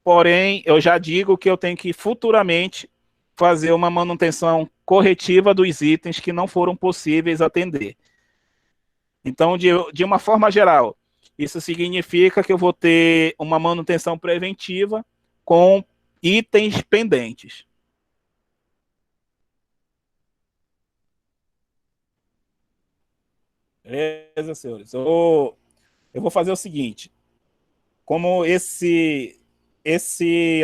porém, eu já digo que eu tenho que futuramente fazer uma manutenção corretiva dos itens que não foram possíveis atender. Então, de uma forma geral, isso significa que eu vou ter uma manutenção preventiva com itens pendentes. Beleza, senhores? Eu vou fazer o seguinte. Como esse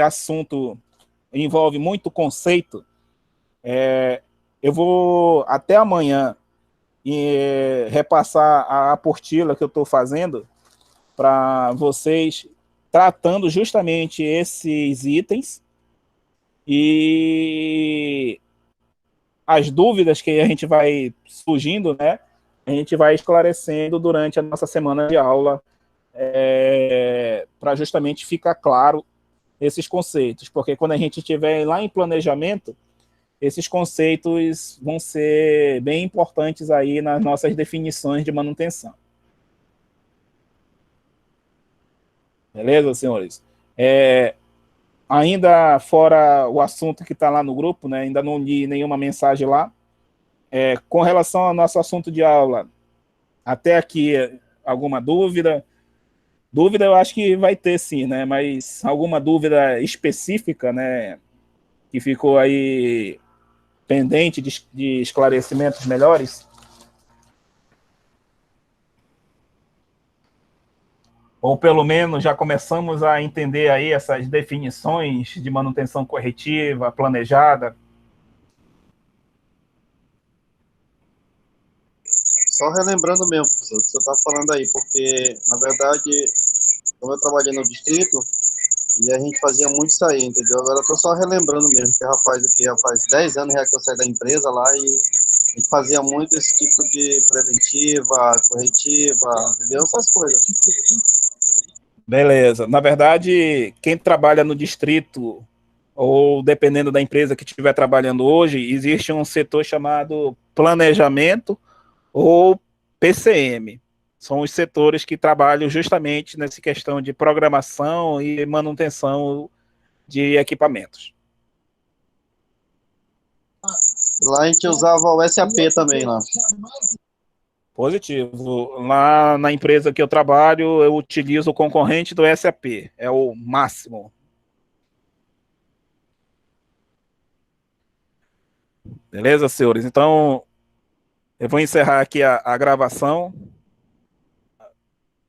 assunto envolve muito conceito, eu vou até amanhã repassar a apostila que eu estou fazendo para vocês tratando justamente esses itens e as dúvidas que a gente vai surgindo, né, a gente vai esclarecendo durante a nossa semana de aula, para justamente ficar claro esses conceitos, porque quando a gente estiver lá em planejamento, esses conceitos vão ser bem importantes aí nas nossas definições de manutenção. Beleza, senhores? Ainda fora o assunto que está lá no grupo, né, ainda não li nenhuma mensagem lá. Com relação ao nosso assunto de aula, até aqui, alguma dúvida? Dúvida eu acho que vai ter sim, né? Mas alguma dúvida específica, né, que ficou aí pendente de esclarecimentos melhores? Ou pelo menos já começamos a entender aí essas definições de manutenção corretiva, planejada? Só relembrando mesmo, professor, o que você está falando aí, porque, na verdade, como eu trabalhei no distrito, e a gente fazia muito isso aí, entendeu? Agora eu estou só relembrando mesmo, que rapaz, aqui já faz 10 anos já que eu saí da empresa lá e a gente fazia muito esse tipo de preventiva, corretiva, entendeu? Essas coisas. Beleza. Na verdade, quem trabalha no distrito, ou dependendo da empresa que estiver trabalhando hoje, existe um setor chamado planejamento ou PCM. São os setores que trabalham justamente nessa questão de programação e manutenção de equipamentos. Lá a gente usava o SAP também lá. Positivo. Lá na empresa que eu trabalho, eu utilizo o concorrente do SAP. É o máximo. Beleza, senhores? Então, eu vou encerrar aqui a gravação.